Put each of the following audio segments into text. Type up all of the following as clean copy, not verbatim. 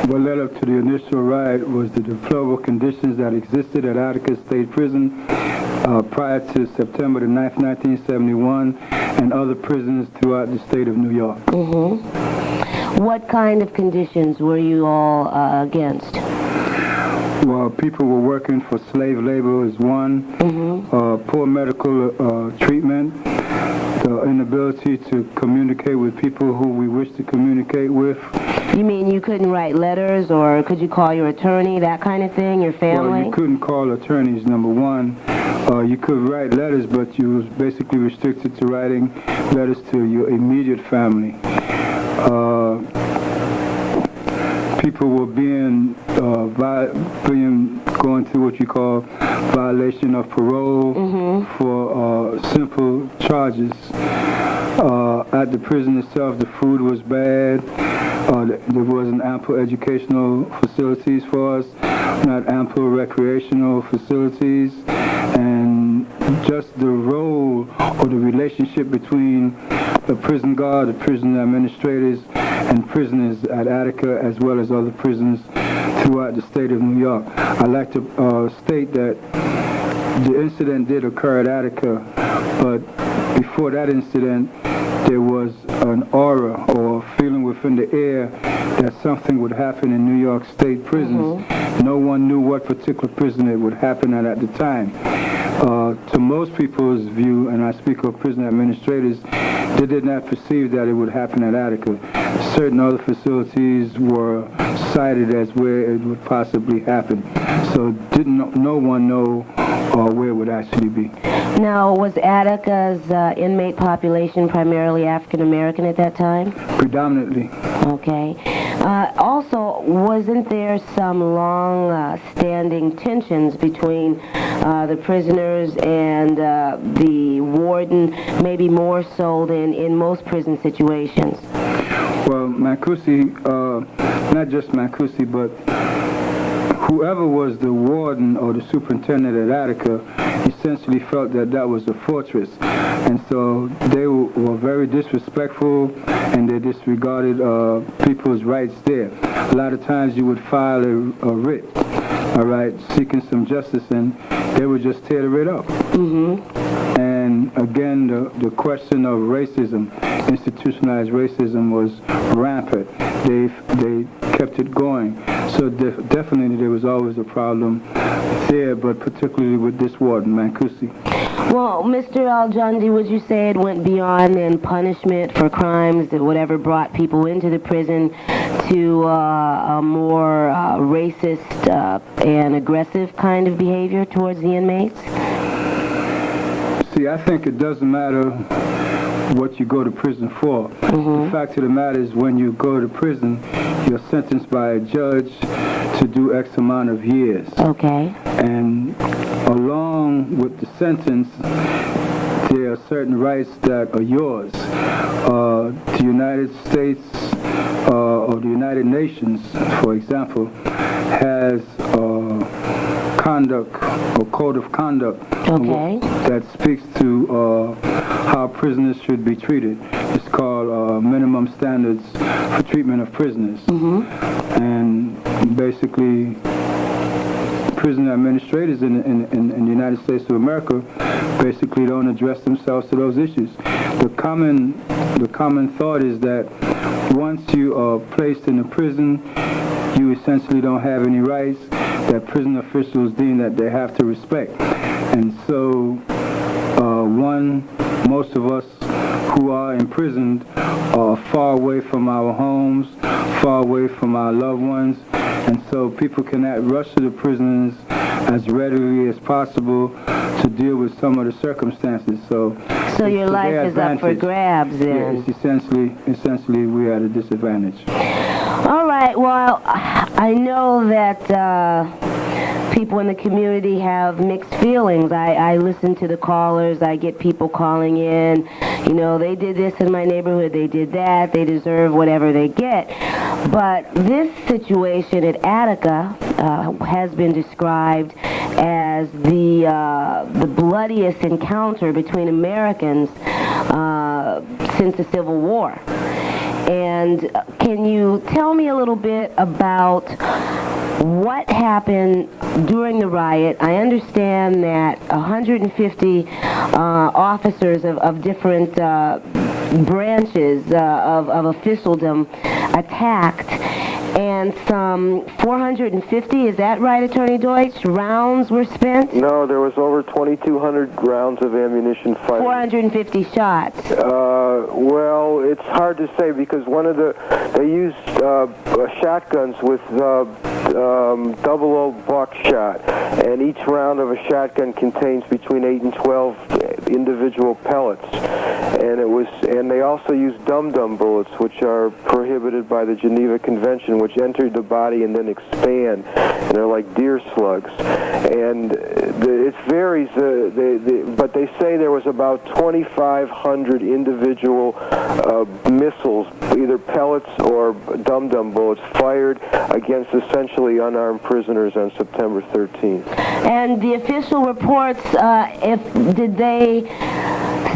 What led up to the initial riot was the deplorable conditions that existed at Attica State Prison prior to September the 9th, 1971, and other prisons throughout the state of New York. Mm-hmm. What kind of conditions were you all against? Well, people were working for slave labor is one, poor medical treatment, the inability to communicate with people who we wish to communicate with. You mean you couldn't write letters, or could you call your attorney, that kind of thing, your family? Well, you couldn't call attorneys, number one. You could write letters, but you was basically restricted to writing letters to your immediate family. People were going through what you call violation of parole for simple charges. At the prison itself, the food was bad. There wasn't ample educational facilities for us, not ample recreational facilities, and just the role or the relationship between the prison guard, the prison administrators, and prisoners at Attica, as well as other prisons throughout the state of New York. I'd like to state that the incident did occur at Attica, but before that incident, there was an aura or feeling within the air that something would happen in New York State prisons. No one knew what particular prison it would happen at the time. To most people's view, and I speak of prison administrators, they did not perceive that it would happen at Attica. Certain other facilities were cited as where it would possibly happen. So no one know where it would actually be. Now, was Attica's inmate population primarily African American at that time? Predominantly. Okay. Also, wasn't there some long-standing tensions between the prisoners and the warden, maybe more so than in most prison situations? Well, Mancusi, not just Mancusi, but whoever was the warden or the superintendent at Attica essentially felt that that was a fortress. And so they were very disrespectful, and they disregarded people's rights there. A lot of times you would file a writ, all right, seeking some justice, and they would just tear the writ up. And again, the question of racism, institutionalized racism, was rampant. They kept it going. So definitely there was always a problem there, but particularly with this warden, Mancusi. Well, Mr. al-Jundi, would you say it went beyond then punishment for crimes that whatever brought people into the prison to a more racist and aggressive kind of behavior towards the inmates? See, I think it doesn't matter what you go to prison for. The fact of the matter is, when you go to prison, you're sentenced by a judge to do X amount of years. Okay. And along with the sentence, there are certain rights that are yours. The United States or the United Nations, for example, has conduct or code of conduct that speaks to how prisoners should be treated. It's called minimum standards for treatment of prisoners. And basically, prison administrators in the United States of America basically don't address themselves to those issues. The common thought is that once you are placed in a prison, you essentially don't have any rights that prison officials deem that they have to respect. And so, most of us who are imprisoned are far away from our homes, far away from our loved ones, and so people cannot rush to the prisons as readily as possible to deal with some of the circumstances. So your life is up for grabs then? Yeah, it's essentially we are at a disadvantage. All right, well, I know that people in the community have mixed feelings. I listen to the callers. I get people calling in. You know, they did this in my neighborhood. They did that. They deserve whatever they get. But this situation at Attica has been described as the bloodiest encounter between Americans since the Civil War. And can you tell me a little bit about what happened during the riot? I understand that 150 officers of different branches of officialdom attacked, and some 450, is that right, Attorney Deutsch, rounds were spent? No, there was over 2,200 rounds of ammunition fired. 450 shots. Well, it's hard to say because they used shotguns with double-O buckshot, and each round of a shotgun contains between 8 and 12 individual pellets. And they also used dum-dum bullets, which are prohibited by the Geneva Convention, which enter the body and then expand, and they're like deer slugs. And it varies, but they say there was about 2,500 individual missiles, either pellets or dum-dum bullets, fired against essentially unarmed prisoners on September 13th. And the official reports, did they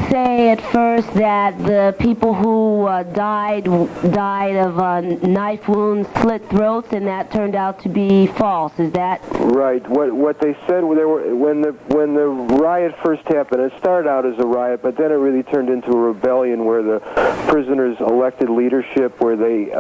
say at first that the people who died of knife wounds, slit throats, and that turned out to be false? Is that right? What they said when the riot first happened, it started out as a riot, but then it really turned into a rebellion where the prisoners elected leadership, where they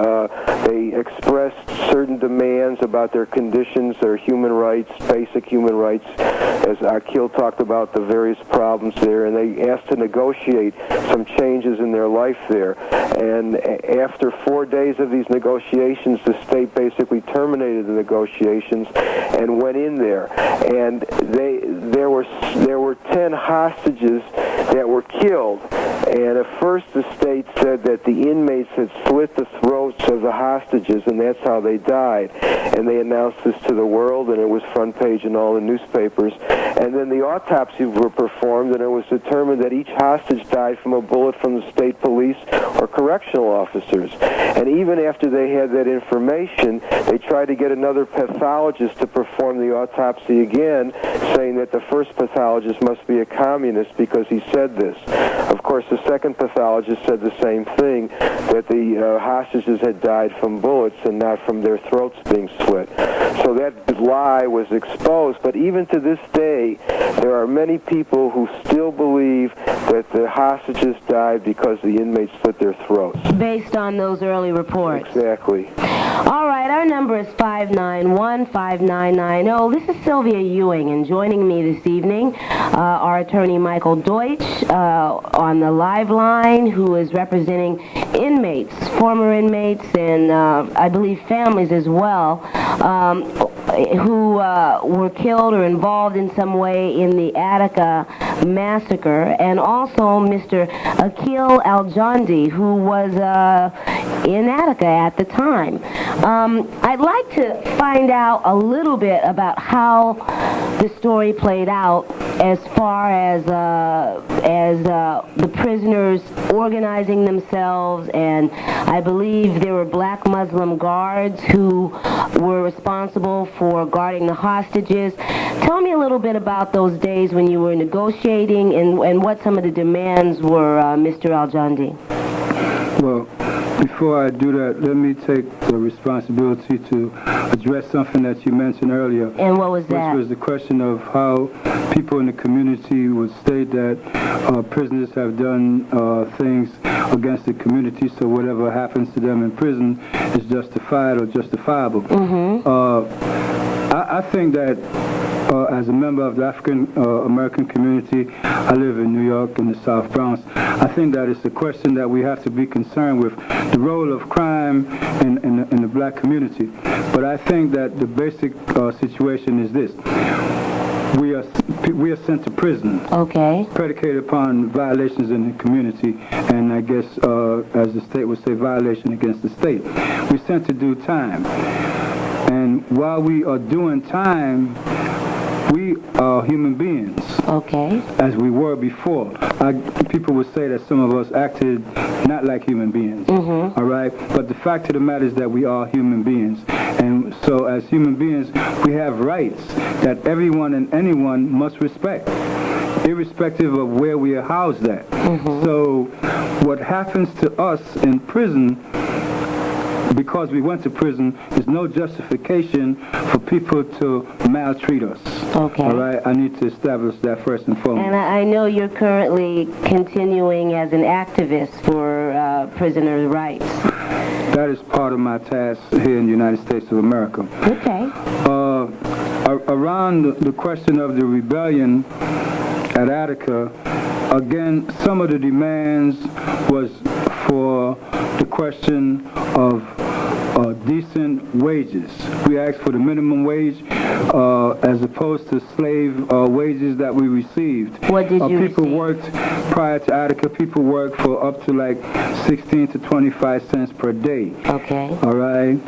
expressed certain demands about their conditions, their human rights, basic human rights, as Akil talked about the various problems there, and they asked to negotiate some changes in their life there. And after 4 days of these negotiations, the state basically terminated the negotiations and went in there. And there were 10 hostages that were killed. And at first the state said that the inmates had slit the throats of the hostages, and that's how they died. And they announced this to the world, and it was front page in all the newspapers. And then the autopsies were performed, and it was determined that each hostage died from a bullet from the state police or correctional officers. And even after they had that information, they tried to get another pathologist to perform the autopsy again, saying that the first pathologist must be a communist because he said this. Of course, the second pathologist said the same thing, that the hostages had died from bullets and not from their throats being slit. So that lie was exposed. But even to this day, there are many people who still believe that the hostages died because the inmates slit their throats. based on those early reports? Exactly. All right, our number is 591-5990. This is Sylvia Ewing, and joining me this evening, our attorney Michael Deutsch on the live line, who is representing inmates, former inmates, and I believe families as well, who were killed or involved in some way in the Attica massacre, and also Mr. Akil al-Jundi, who was in Attica at the time. I'd like to find out a little bit about how the story played out as far as the prisoners organizing themselves, and I believe there were black Muslim guards who were responsible for guarding the hostages. Tell me a little bit about those days when you were negotiating and what some of the demands were, Mr. al-Jundi. Well, before I do that, let me take the responsibility to address something that you mentioned earlier. And what was that? Which was the question of how people in the community would state that prisoners have done things against the community, so whatever happens to them in prison is justified or justifiable. Mm-hmm. I think that as a member of the African American community, I live in New York in the South Bronx. I think that it's a question that we have to be concerned with, the role of crime in the black community. But I think that the basic situation is this. We are sent to prison. Okay. Predicated upon violations in the community, and I guess, as the state would say, violation against the state. We're sent to do time. And while we are doing time, we are human beings. Okay. As we were before. People would say that some of us acted not like human beings. Mm-hmm. All right? But the fact of the matter is that we are human beings. And so as human beings, we have rights that everyone and anyone must respect. irrespective of where we are housed at. So what happens to us in prison, because we went to prison, is no justification for people to maltreat us. Okay. All right? I need to establish that first and foremost. And I know you're currently continuing as an activist for prisoners' rights. That is part of my task here in the United States of America. Okay. Around the question of the rebellion at Attica, again, some of the demands was for the question of decent wages. We asked for the minimum wage as opposed to slave wages that we received. What did you People receive? worked, prior to Attica, people worked for up to like 16 to 25 cents per day. Okay. All right?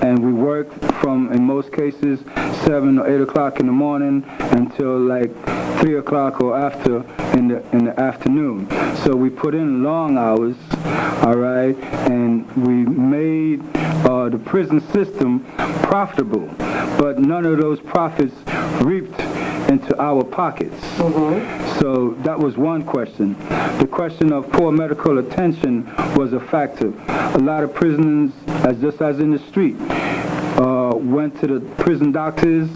And we worked from, in most cases, 7 or 8 o'clock in the morning until like 3 o'clock or after in the afternoon. So we put in long hours, all right, and we made the prison system profitable, but none of those profits reaped into our pockets. So that was one question. The question of poor medical attention was a factor. A lot of prisoners, just as in the street, went to the prison doctors,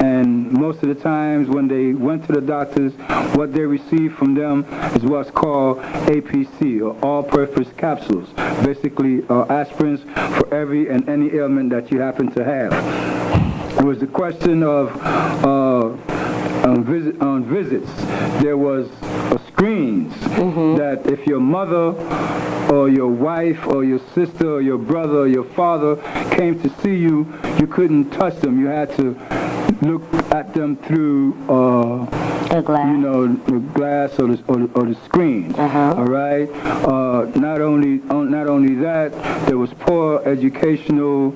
and most of the times when they went to the doctors, what they received from them is what's called APC, or all-purpose capsules, basically aspirins for every and any ailment that you happen to have. It was the question of on visits. There was screens that if your mother or your wife or your sister or your brother or your father came to see you, you couldn't touch them. You had to look at them through A glass. you know, the glass or the screen. All right. Not only that, there was poor educational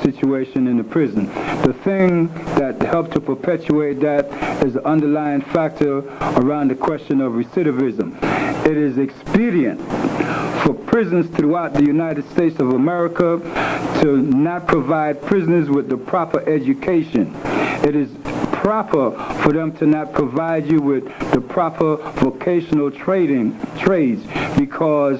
situation in the prison. The thing that helped to perpetuate that is the underlying factor around the question of recidivism. It is expedient for prisons throughout the United States of America to not provide prisoners with the proper education. It is proper for them to not provide you with the proper vocational trades, because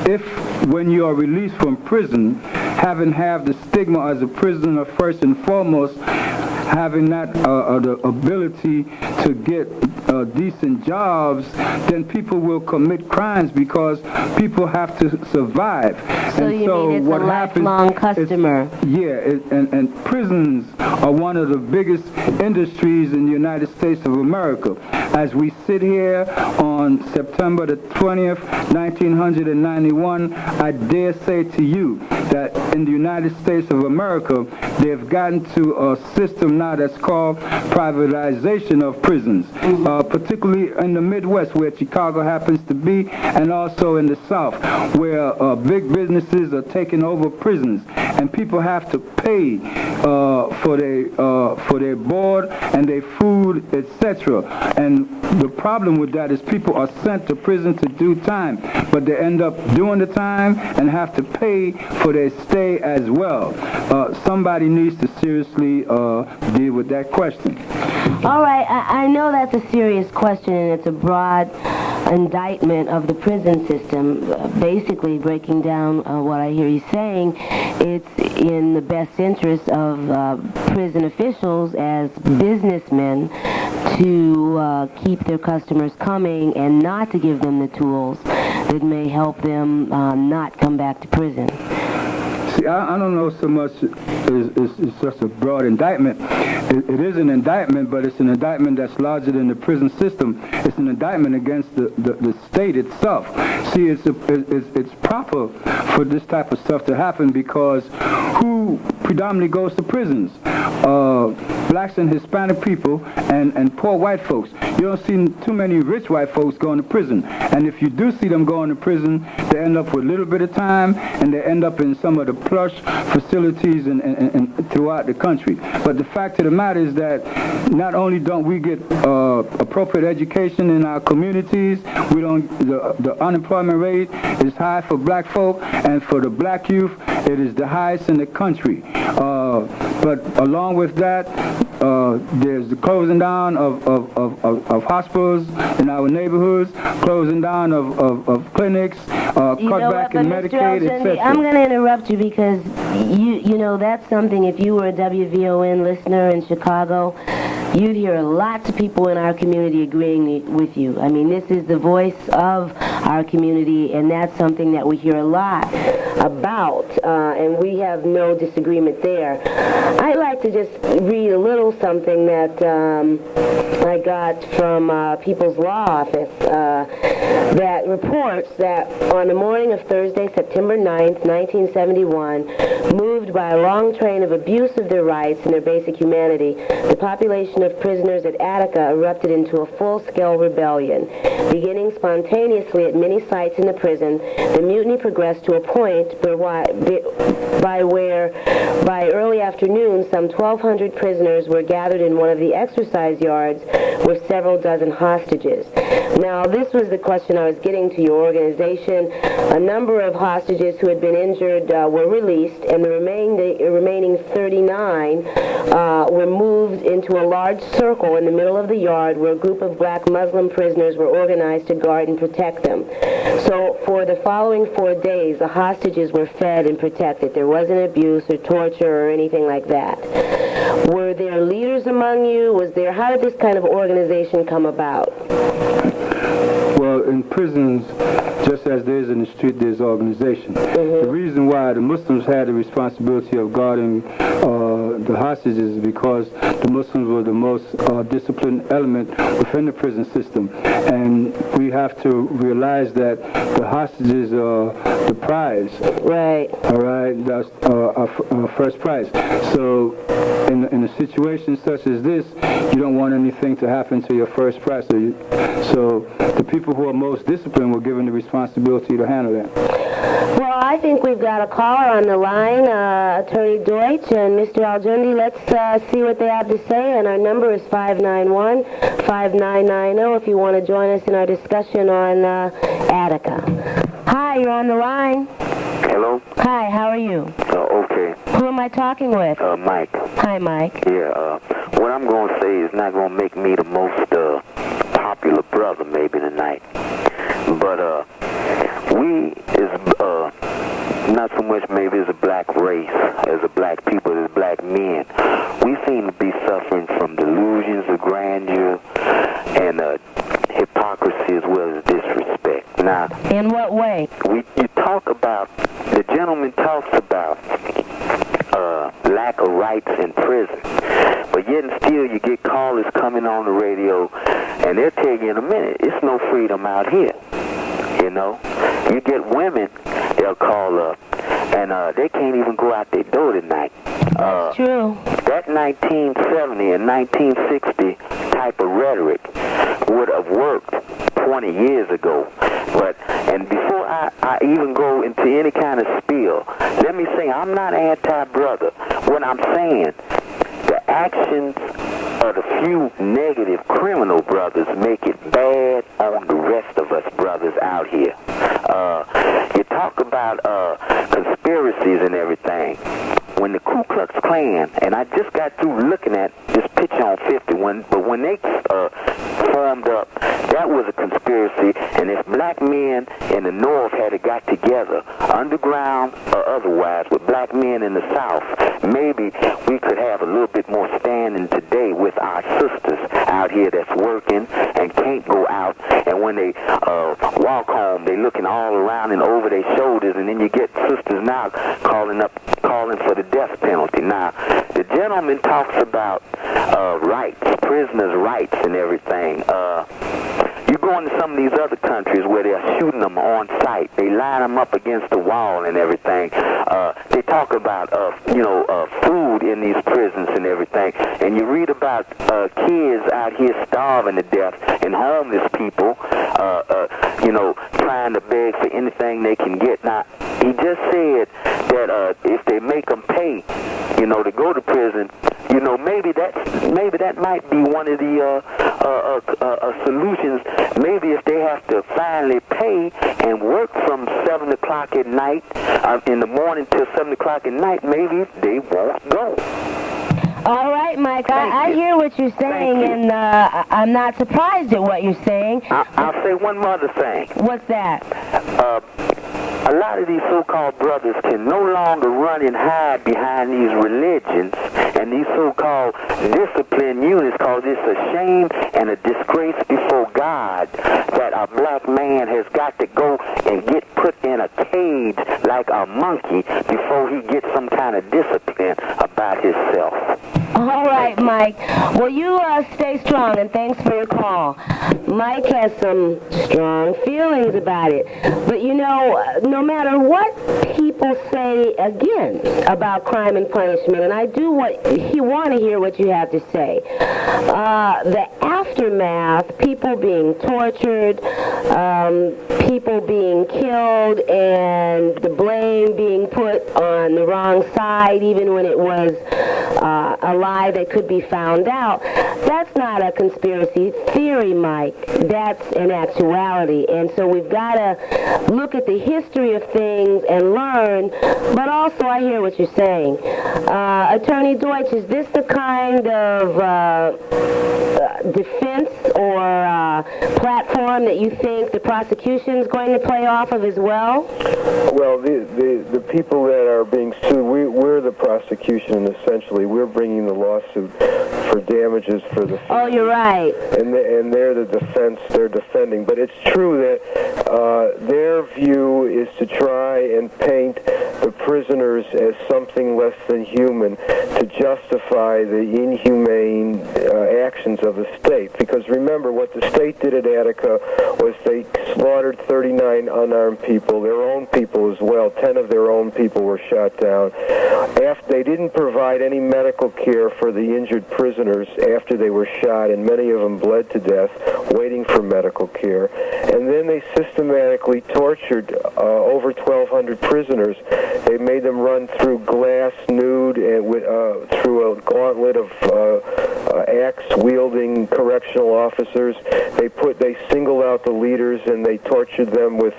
if when you are released from prison, having the stigma as a prisoner first and foremost, having that the ability to get decent jobs, then people will commit crimes because people have to survive. So and you so mean it's what a happens lifelong customer? and prisons are one of the biggest industries in the United States of America. As we sit here on September the 20th, 1991, I dare say to you that in the United States of America, they've gotten to a system now that's called privatization of prisons, particularly in the Midwest, where Chicago happens to be, and also in the South, where big businesses are taking over prisons, and people have to pay for their board and their food, etc. And the problem with that is people are sent to prison to do time, but they end up doing the time and have to pay for their stay as well. Somebody needs to seriously deal with that question. All right, I know that's a serious question, and it's a broad indictment of the prison system, basically breaking down what I hear you saying. It's in the best interest of prison officials as businessmen to keep their customers coming and not to give them the tools that may help them not come back to prison. See, I don't know so much it's just a broad indictment. It is an indictment, but it's an indictment that's larger than the prison system. It's an indictment against the state itself. See, it's proper for this type of stuff to happen because who predominantly goes to prisons? Blacks and Hispanic people and poor white folks. You don't see too many rich white folks going to prison. And if you do see them going to prison, they end up with a little bit of time, and they end up in some of the plush facilities and throughout the country. But the fact of the matter is that not only don't we get appropriate education in our communities, we don't. The unemployment rate is high for black folk, and for the black youth, it is the highest in the country. But along with that, there's the closing down of hospitals in our neighborhoods, closing down of clinics, cutback in Medicaid, etc. I'm going to interrupt you because you know that's something. If you were a WVON listener in Chicago, you'd hear lots of people in our community agreeing with you. I mean, this is the voice of our community, and that's something that we hear a lot about, and we have no disagreement there. I'd like to just read a little something that I got from People's Law Office that reports that on the morning of Thursday, September 9th, 1971, moved by a long train of abuse of their rights and their basic humanity, the population of prisoners at Attica erupted into a full-scale rebellion. Beginning spontaneously at many sites in the prison, the mutiny progressed to a point where by early afternoon, some 1,200 prisoners were gathered in one of the exercise yards with several dozen hostages. Now, this was the question I was getting to your organization. A number of hostages who had been injured were released, and the remaining 39 were moved into a large circle in the middle of the yard where a group of black Muslim prisoners were organized to guard and protect them. So for the following 4 days, the hostages were fed and protected. There wasn't abuse or torture or anything like that. Were there leaders among you? How did this kind of organization come about? Well, in prisons, just as there is in the street, there's organization. The reason why the Muslims had the responsibility of guarding the hostages is because the Muslims were the most disciplined element within the prison system. And we have to realize that the hostages are the prize. Right. All right? That's our first prize. So in a situation such as this, you don't want anything to happen to your first prize. So the people who are most disciplined were given the responsibility to handle that. Well, I think we've got a caller on the line, Attorney Deutsch and Mr. al-Jundi. Let's see what they have to say, and our number is 591-5990 if you want to join us in our discussion on Attica. Hi, you're on the line. Hello? Hi, how are you? Okay. Who am I talking with? Mike. Hi, Mike. Yeah, what I'm going to say is not going to make me the most popular brother maybe tonight. But we is not so much maybe as a black race, as a black people, as black men. We seem to be suffering from delusions of grandeur and hypocrisy as well as disrespect. Now, in what way? The gentleman talks about lack of rights in prison, but yet and still you get callers coming on the radio and they'll tell you in a minute, it's no freedom out here. You know, you get women, they'll call up and they can't even go out their door tonight. That's true. That 1970 and 1960 type of rhetoric would have worked 20 years ago. And before I even go into any kind of spiel, let me say I'm not anti-brother. What I'm saying, the actions of the few negative criminal brothers make it bad on the rest of us brothers out here. You talk about conspiracies and everything. When the Ku Klux Klan, and I just got through looking at this picture on 51, but when they formed up, that was a conspiracy, and if black men in the North had got together, underground or otherwise, with black men in the South, maybe we could have a little bit more standing today with our sisters out here that's working and can't go out, and when they walk home, they looking all around and over their shoulders, and then you get sisters now calling for the death penalty. Now, the gentleman talks about rights, prisoners' rights and everything. You go into some of these other countries where they're shooting them on sight. They line them up against the wall and everything. They talk about, food in these prisons and everything. And you read about kids out here starving to death and homeless people, trying to beg for anything they can get. Now, he just said that if they make them pay, to go to prison, maybe that might be one of the solutions. Maybe if they have to finally pay and work from 7 o'clock at night, in the morning till 7 o'clock at night, maybe they won't go. All right, Mike, I hear what you're saying, and I'm not surprised at what you're saying. I'll say one other thing. What's that? A lot of these so-called brothers can no longer run and hide behind these religions and these so-called discipline units, because it's a shame and a disgrace before God that a black man has got to go and get put in a cage like a monkey before he gets some kind of discipline about himself. All right, Mike. Well, you stay strong, and thanks for your call. Mike has some strong feelings about it. But, you know, no matter what people say again about crime and punishment, and I do want to hear what you have to say, the aftermath, people being tortured, people being killed, and the blame being put on the wrong side, even when it was a lie that could be found out, that's not a conspiracy theory, Mike. That's an actuality. And so we've got to look at the history of things and learn, but also I hear what you're saying. Attorney Deutsch, is this the kind of defense or platform that you think the prosecution is going to play off of as well? Well, the people that are being sued, we're the prosecution, and essentially we're bringing the lawsuit for damages for the... Oh, you're right. And they're the defense, they're defending. But it's true that their view is to try and paint the prisoners as something less than human to justify the inhumane actions of the state. Because remember, what the state did at Attica was they slaughtered 39 unarmed people, their own people as well. 10 of their own people were shot down. They didn't provide any medical care for the injured prisoners after they were shot, and many of them bled to death waiting for medical care. And then they systematically tortured over 1,200 prisoners. They made them run through glass nude and through a gauntlet of axe-wielding correctional officers. They singled out the leaders, and they tortured them with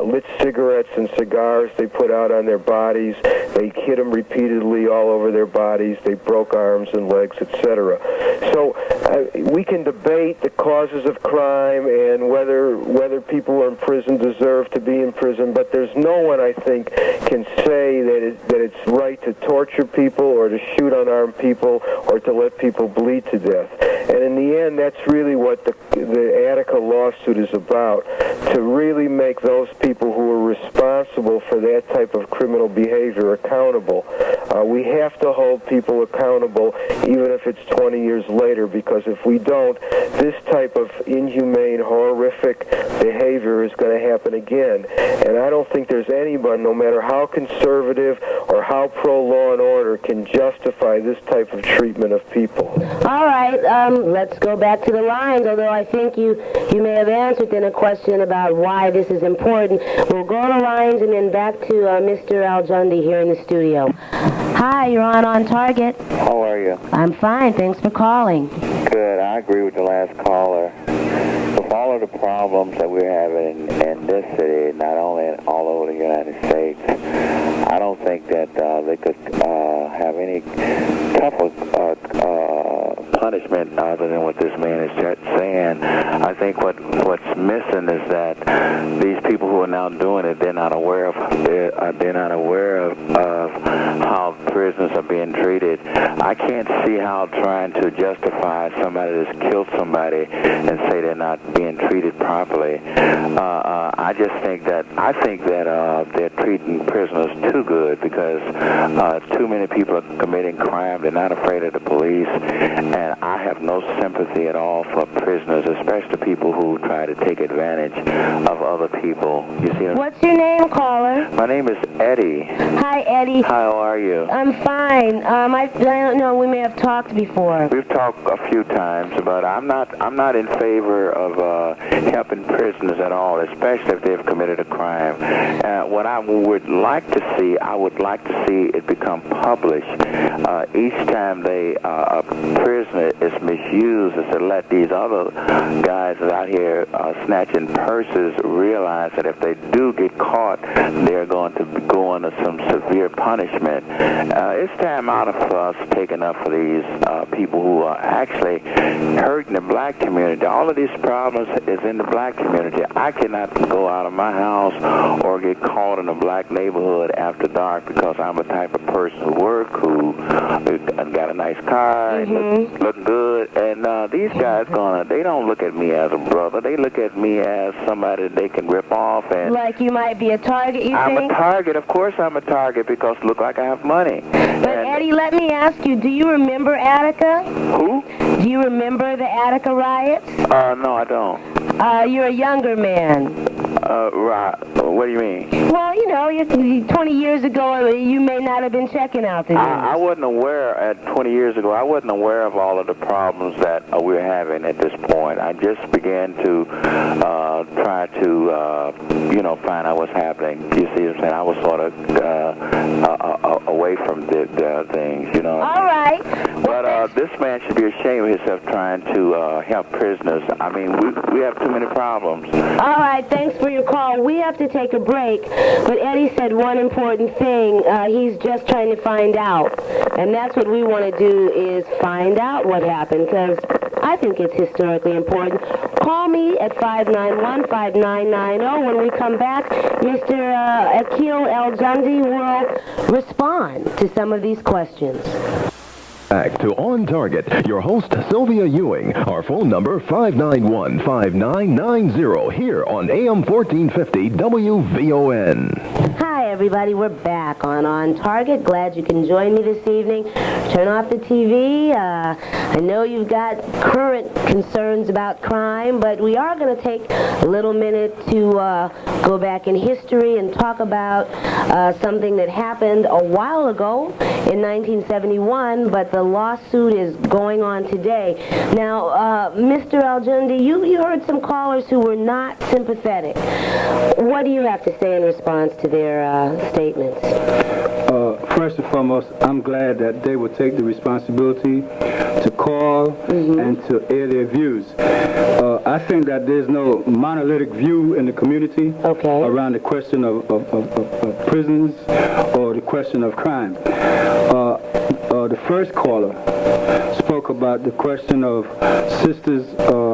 lit cigarettes and cigars they put out on their bodies. They hit them repeatedly all over their bodies. They broke arms and legs, etc. So we can debate the causes of crime and whether people in prison deserve to be in prison, but there's no one, I think, can say that it's right to torture people or to shoot unarmed people or to let people bleed to death. And in the end, that's really what the Attica lawsuit is about, to really make those people who are responsible for that type of criminal behavior accountable. We have to hold people accountable, even if it's 20 years later, because if we don't, this type of inhumane, horrific behavior is going to happen again. And I don't think there's anyone, no matter how conservative or how pro-law and order, can justify this type of treatment of people. All right, let's go back to the lines, although I think you may have answered in a question about why this is important. We'll go to lines and then back to Mr. Al-Jundi here in the studio. Hi, you're on Target. How are you? I'm fine, thanks for calling. Good. I agree with the last caller. With all of the problems that we're having in this city, not only all over the United States, I don't think that they could have any tougher punishment other than what this man is saying. I think what's missing is that these people who are now doing it, they're not aware of how prisoners are being treated. I can't see how trying to justify somebody that's killed somebody and say they're not being treated properly. I think that they're treating prisoners too good, because too many people are committing crime. They're not afraid of the police, and I have no sympathy at all for prisoners, especially people who try to take advantage of other people. You see? What's your name, caller? My name is Eddie. Hi, Eddie. How are you? I'm fine. I don't know. We may have talked before. We've talked a few times, but I'm not in favor of helping prisoners at all, especially if they've committed a crime. What I would like to see, it become published. Each time a prisoner is misused is to let these other guys out here snatching purses realize that if they do get caught, they're going to go under some severe punishment. It's time out of us taking up for these people who are actually hurting the black community. All of these problems is in the black community. I cannot go out of my house or get caught in a black neighborhood after dark because I'm a type of person who work, who got a nice car, and look good. And these guys they don't look at me as a brother. They look at me as somebody they can rip off. And like you might be a target, you I'm think? a target. Of course I'm a target because look like I have money. But Eddie, let me ask you, do you remember Attica? Who? Do you remember the Attica riots? No, I don't. You're a younger man. Right. What do you mean? Well, you know, 20 years ago, you may not have been checking out the news. I wasn't aware, 20 years ago, I wasn't aware of all of the problems that we're having at this point. I just began to try to, find out what's happening. You see what I'm saying? I was sort of away from the things, you know. All right. But this man should be ashamed of himself trying to help prisoners. I mean, we have too many problems. All right, thanks for your call. We have to take a break, but Eddie said one important thing. He's just trying to find out, and that's what we want to do is find out what happened, because I think it's historically important. Call me at 591-5990. When we come back, Mr. Akil al-Jundi will respond to some of these questions. Back to On Target. Your host, Sylvia Ewing. Our phone number, 591-5990, here on AM 1450 WVON. Hi, everybody. We're back on Target. Glad you can join me this evening. Turn off the TV. I know you've got current concerns about crime, but we are going to take a little minute to go back in history and talk about something that happened a while ago in 1971, but the lawsuit is going on today. Now, Mr. al-Jundi, you heard some callers who were not sympathetic. What do you have to say in response to their statements? First and foremost, I'm glad that they will take the responsibility to call and to air their views. I think that there's no monolithic view in the community around the question of prisons or the question of crime. The first caller spoke about the question of sisters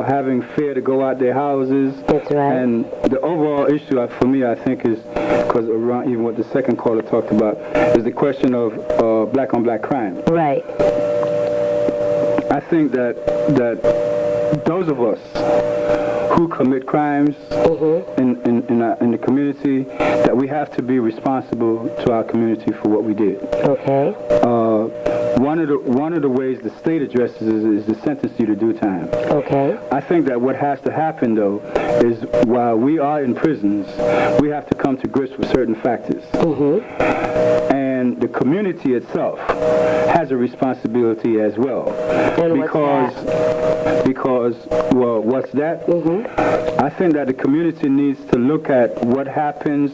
having fear to go out their houses. That's right. And the overall issue for me, I think, is, because around even what the second caller talked about, is the question of black-on-black crime. Right. I think that those of us who commit crimes in the community, that we have to be responsible to our community for what we did. Okay. One of the ways the state addresses is to sentence you to do time. Okay. I think that what has to happen, though, is while we are in prisons, we have to come to grips with certain factors. And the community itself has a responsibility as well. And because, well, what's that? I think that the community needs to look at what happens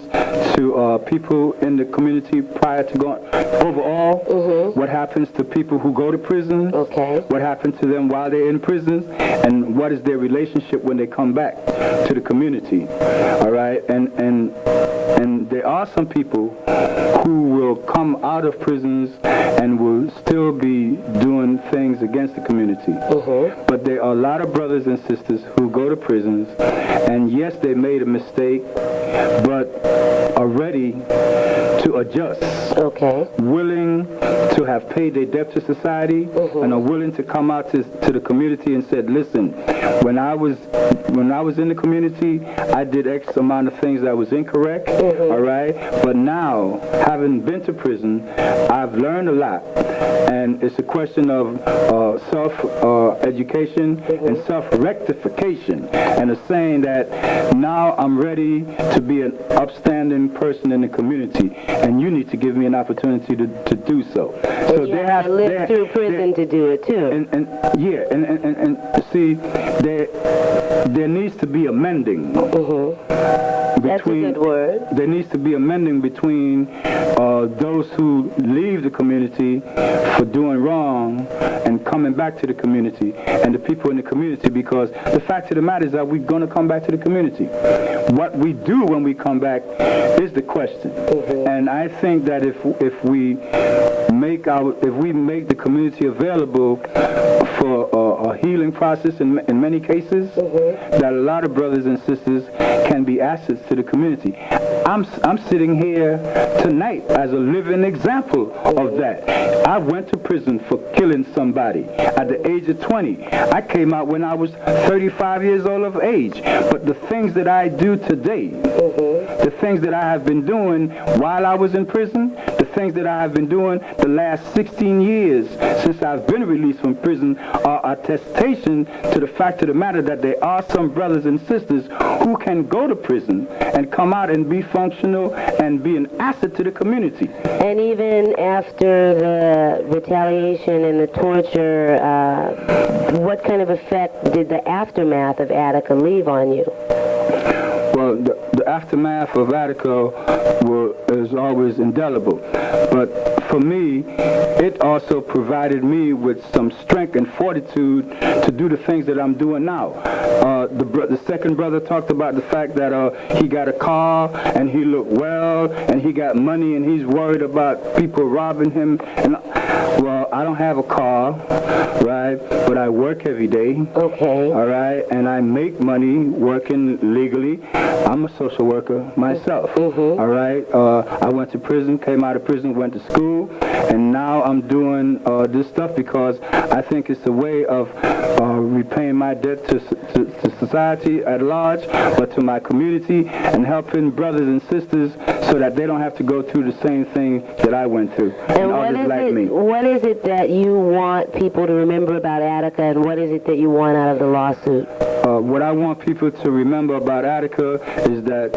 to people in the community prior to going overall. What happens to people who go to prison? What happens to them while they're in prison? And what is their relationship when they come back to the community? All right, and there are some people who will come out of prisons and will still be doing things against the community. But there are a lot of brothers and sisters who go to prisons, and yes, they made a mistake, but are ready to adjust. Willing to have paid their debt to society, and are willing to come out to the community and said, listen, when I was in the community, I did X amount of things that was incorrect, all right? But now, having been to prison, I've learned a lot. And it's a question of self-education and self-rectification, and a saying that now I'm ready to be an upstanding person in the community, and you need to give me an opportunity to do so. So they have to live through prison to do it too. And see, there needs to be a mending. That's a good word. There needs to be amending between those who leave the community for doing wrong and coming back to the community, and the people in the community, because the fact of the matter is that we're going to come back to the community. What we do when we come back is the question. And I think that if we make the community available for a healing process in many cases, that a lot of brothers and sisters can be assets to the community. I'm sitting here tonight as a living example of that. I went to prison for killing somebody at the age of 20. I came out when I was 35 years old of age. But the things that I do today, the things that I have been doing while I was in prison, the things that I have been doing the last 16 years since I've been released from prison are attestation to the fact of the matter that there are some brothers and sisters who can go to prison and come out and be functional and be an asset to the community. And even after the retaliation and the torture, what kind of effect did the aftermath of Attica leave on you? Well, the aftermath of Attica is always indelible. But for me, it also provided me with some strength and fortitude to do the things that I'm doing now. The second brother talked about the fact that he got a car and he looked well and he got money and he's worried about people robbing him. And well, I don't have a car, right? But I work every day. Okay. All right, and I make money working legally. I'm a social worker myself. All right. I went to prison, came out of prison, went to school, and now I'm doing this stuff because I think it's a way of repaying my debt to society at large, but to my community, and helping brothers and sisters so that they don't have to go through the same thing that I went through, and others like me. What is it that you want people to remember about Attica, and what is it that you want out of the lawsuit? What I want people to remember about Attica is that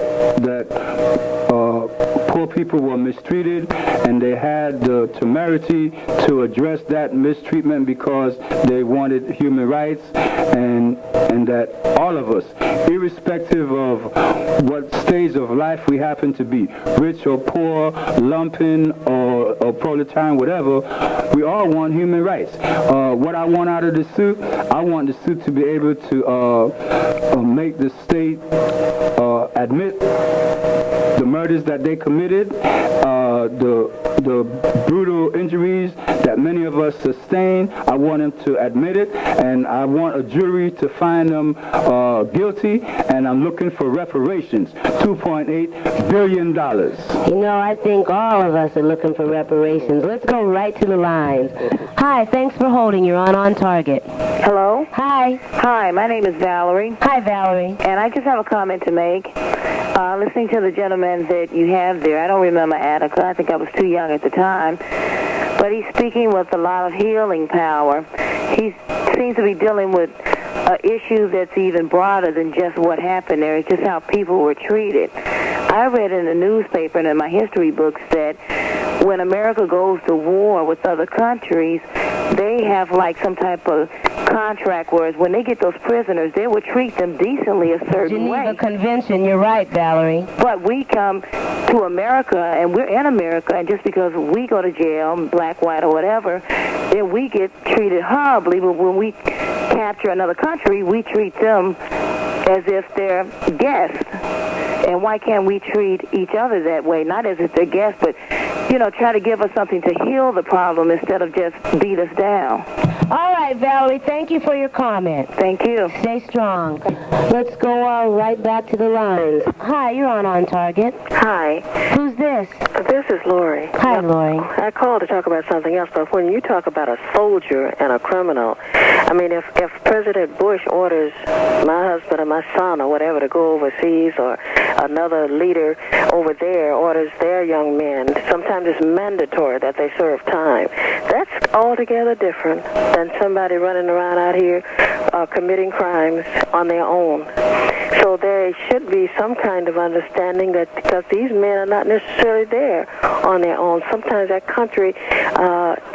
poor people were mistreated, and they had the temerity to address that mistreatment because they wanted human rights, and that all of us, irrespective of what stage of life we happen to be, rich or poor, lumpen or proletarian, whatever, we all want human rights. What I want out of the suit, I want the suit to be able to make the state admit the murders that they committed, the brutal injuries that many of us sustained. I want them to admit it, and I want a jury to find them guilty, and I'm looking for reparations, $2.8 billion. You know, I think all of us are looking for reparations. Let's go right to the lines. Hi, thanks for holding. You're on Target. Hello? Hi. Hi, my name is Valerie. Hi, Valerie. And I just have a comment to make. Listening to the gentleman that you have there, I don't remember Attica. I think I was too young at the time. But he's speaking with a lot of healing power. He seems to be dealing with an issue that's even broader than just what happened there. It's just how people were treated. I read in the newspaper and in my history books that when America goes to war with other countries, they have like some type of contract, whereas when they get those prisoners, they would treat them decently a certain way. Geneva Convention, you're right, Valerie. But we come to America, and we're in America, and just because we go to jail, black, white, or whatever, then we get treated horribly. But when we capture another country, we treat them as if they're guests. And why can't we treat each other that way? Not as if they're guests, but, you know, try to give us something to heal the problem instead of just beat us down. All right, Valerie, thank you for your comment. Thank you. Stay strong. Let's go right back to the lines. Hi, you're on Target. Hi. Who's this? This is Lori. Hi, Lori. I called to talk about something else, but when you talk about a soldier and a criminal, I mean, if President Bush orders my husband or my son or whatever to go overseas, or another leader over there orders their young men, sometimes it's mandatory that they serve time. That's altogether different than somebody running around out here committing crimes on their own. So there should be some kind of understanding that because these men are not necessarily there on their own. Sometimes that country,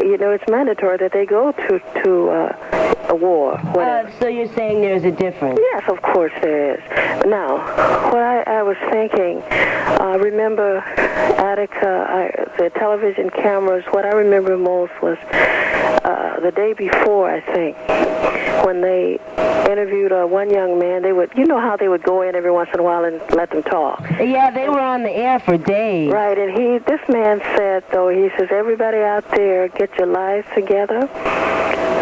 you know, it's mandatory that they go to war. So you're saying there's a difference? Yes, of course there is. Now, what I was thinking, remember Attica, the television cameras, what I remember most was the day before, I think, when they interviewed one young man. They would, you know how they would go in every once in a while and let them talk. Yeah, they were on the air for days. Right, and this man said, though, he says, everybody out there, get your lives together,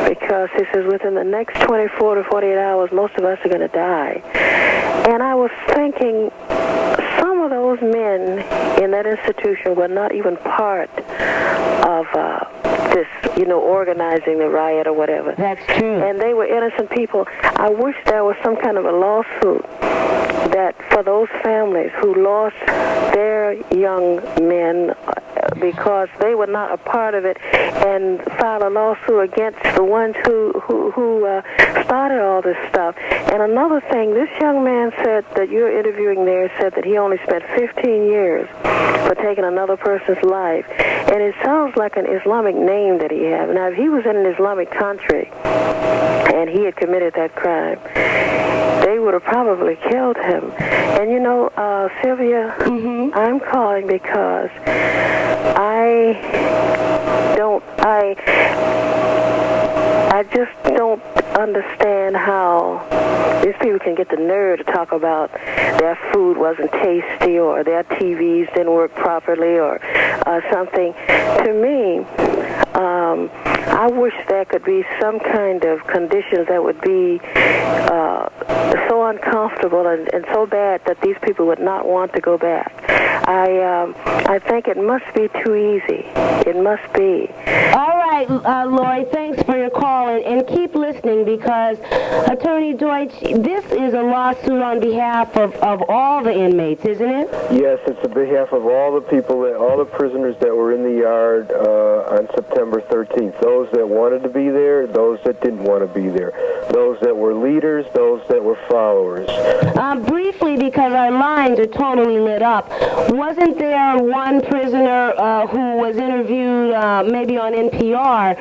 because he says within the next 24 to 48 hours, most of us are going to die. And I was thinking, some of those men in that institution were not even part of this, organizing the riot or whatever. That's true. And they were innocent people. I wish there was some kind of a lawsuit that for those families who lost their young men because they were not a part of it, and file a lawsuit against the ones who started all this stuff. And another thing, this young man said that you're interviewing there said that he only spent 15 years for taking another person's life. And it sounds like an Islamic name that he had. Now, if he was in an Islamic country and he had committed that crime, they would have probably killed him. And Sylvia, I'm calling because I just don't understand how these people can get the nerve to talk about their food wasn't tasty or their TVs didn't work properly or something. To me, I wish there could be some kind of conditions that would be so uncomfortable and so bad that these people would not want to go back. I think it must be too easy. It must be. All right, Lori, thanks for your call, and keep listening because, Attorney Deutsch, this is a lawsuit on behalf of all the inmates, isn't it? Yes, it's on behalf of all the people, all the prisoners that were in the yard on September 13th. Those that wanted to be there, those that didn't want to be there. Those that were leaders, those that were followers. Briefly, because our lines are totally lit up, wasn't there one prisoner who was interviewed maybe on NPR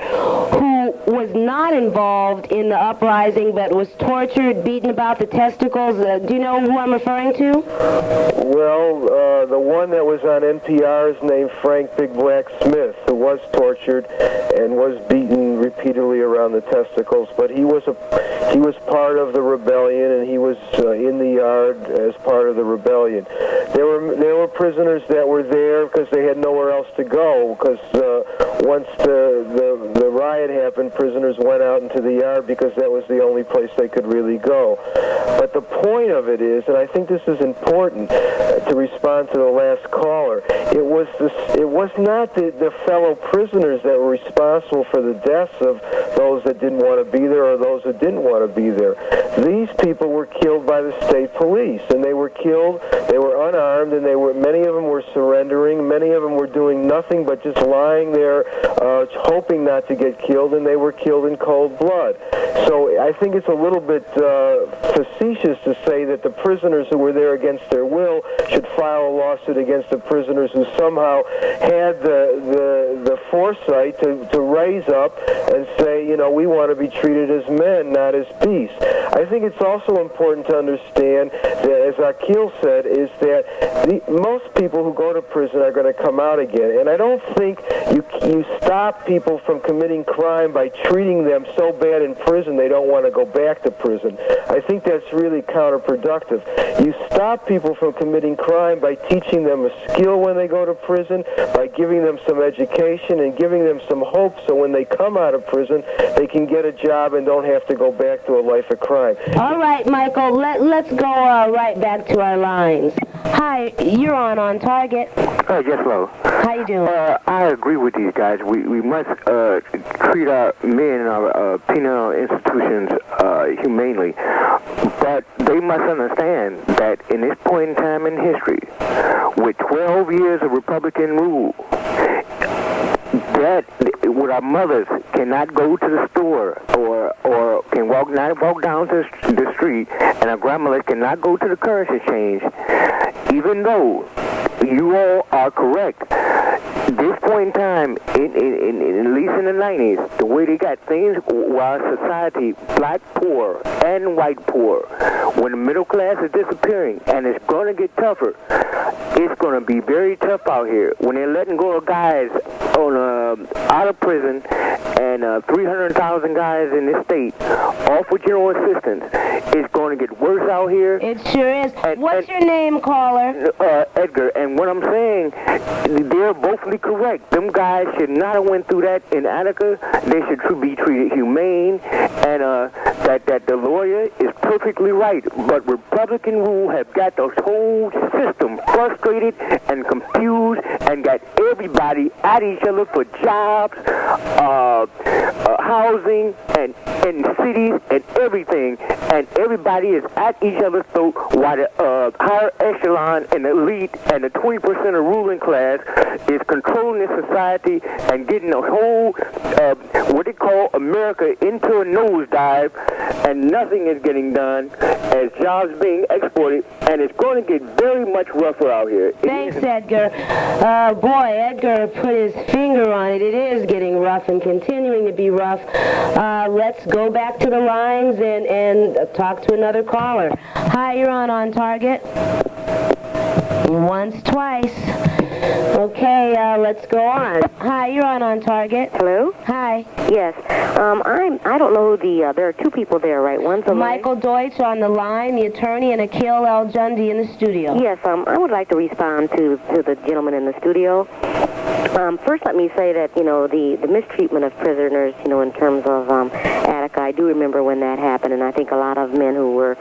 who was not involved in the uprising but was tortured, beaten about the testicles? Do you know who I'm referring to? Well, the one that was on NPR is named Frank Big Black Smith, who was tortured and was beaten repeatedly around the testicles, but he was part of the rebellion, and he was in the yard as part of the rebellion. There were prisoners that were there because they had nowhere else to go, because once the riot happened, prisoners went out into the yard because that was the only place they could really go. But the point of it is, and I think this is important to respond to the last caller, it was not the fellow prisoners that were responsible for the deaths of those that didn't want to be there or those that didn't want to be there. These people were killed by the state police, and they were killed, they were unarmed, and many of them were surrendering, many of them were doing nothing but just lying there hoping not to get killed, and they were killed in cold blood. So I think it's a little bit facetious to say that the prisoners who were there against their will should file a lawsuit against the prisoners who somehow had the foresight to raise up and say, we want to be treated as men, not as beasts. I think it's also important to understand that, as Akil said, is that most people who go to prison are going to come out again. And I don't think you stop people from committing crime by treating them so bad in prison they don't want to go back to prison. I think that's really counterproductive. You stop people from committing crime by teaching them a skill when they go to prison, by giving them some education and giving them some hope so when they come out of prison they can get a job and don't have to go back to a life of crime. All right, Michael, let's go right back to our lines. Hi, you're on Target. Yes, hello. How you doing? I agree with these guys. We must treat our men in our penal institutions humanely. But they must understand that in this point in time in history, with 12 years of Republican rule, that with our mothers cannot go to the store or can walk down to the street, and our grandmothers cannot go to the currency exchange, even though you all are correct. This point in time, at least in the 90s, the way they got things, while society, black poor and white poor, when the middle class is disappearing, and it's going to get tougher, it's going to be very tough out here. When they're letting go of guys on out of prison, and 300,000 guys in this state off with general assistance, it's going to get worse out here. It sure is. What's your name, caller? Edgar. And what I'm saying, they're bothly correct. Them guys should not have went through that in Attica. They should be treated humane, and that the lawyer is perfectly right. But Republican rule have got the whole system frustrated and confused, and got everybody at each other for jobs, housing, and cities and everything, and everybody is at each other's throat while the higher echelon and elite and the 20% of ruling class is controlling this society and getting the whole, what they call America, into a nosedive, and nothing is getting done as jobs being exported, and it's going to get very much rougher out here. Thanks, Edgar. Boy, Edgar put his finger on it. It is getting rough and continuing to be rough. Let's go back to the lines and talk to another caller. Hi, you're on Target. Once, twice. Okay, let's go on. Hi, you're on Target. Hello? Hi. Yes. I don't know who there are two people there, right? One's a Michael Deutsch on the line, the attorney, and akil al-jundi in the studio. Yes, I would like to respond to the gentleman in the studio. First, let me say that, the mistreatment of prisoners, in terms of Attica, I do remember when that happened, and I think a lot of men who were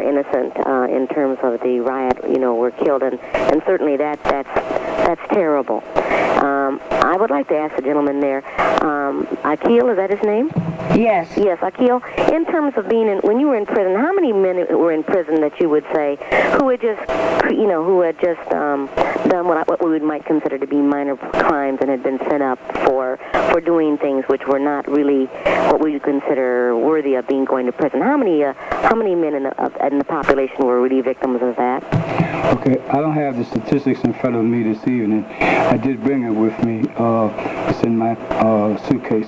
innocent in terms of the riot, were killed, and certainly that's terrible. I would like to ask the gentleman there, Akil, is that his name? Yes. Yes, Akil. In terms of when you were in prison, how many men were in prison that you would say who had just done what we might consider to be minor crimes and had been sent up for doing things which were not really what we would consider worthy of going to prison? How many men in the population were really victims of that? Okay, I don't have the statistics in front of me this evening. I did bring it with me. It's in my suitcase.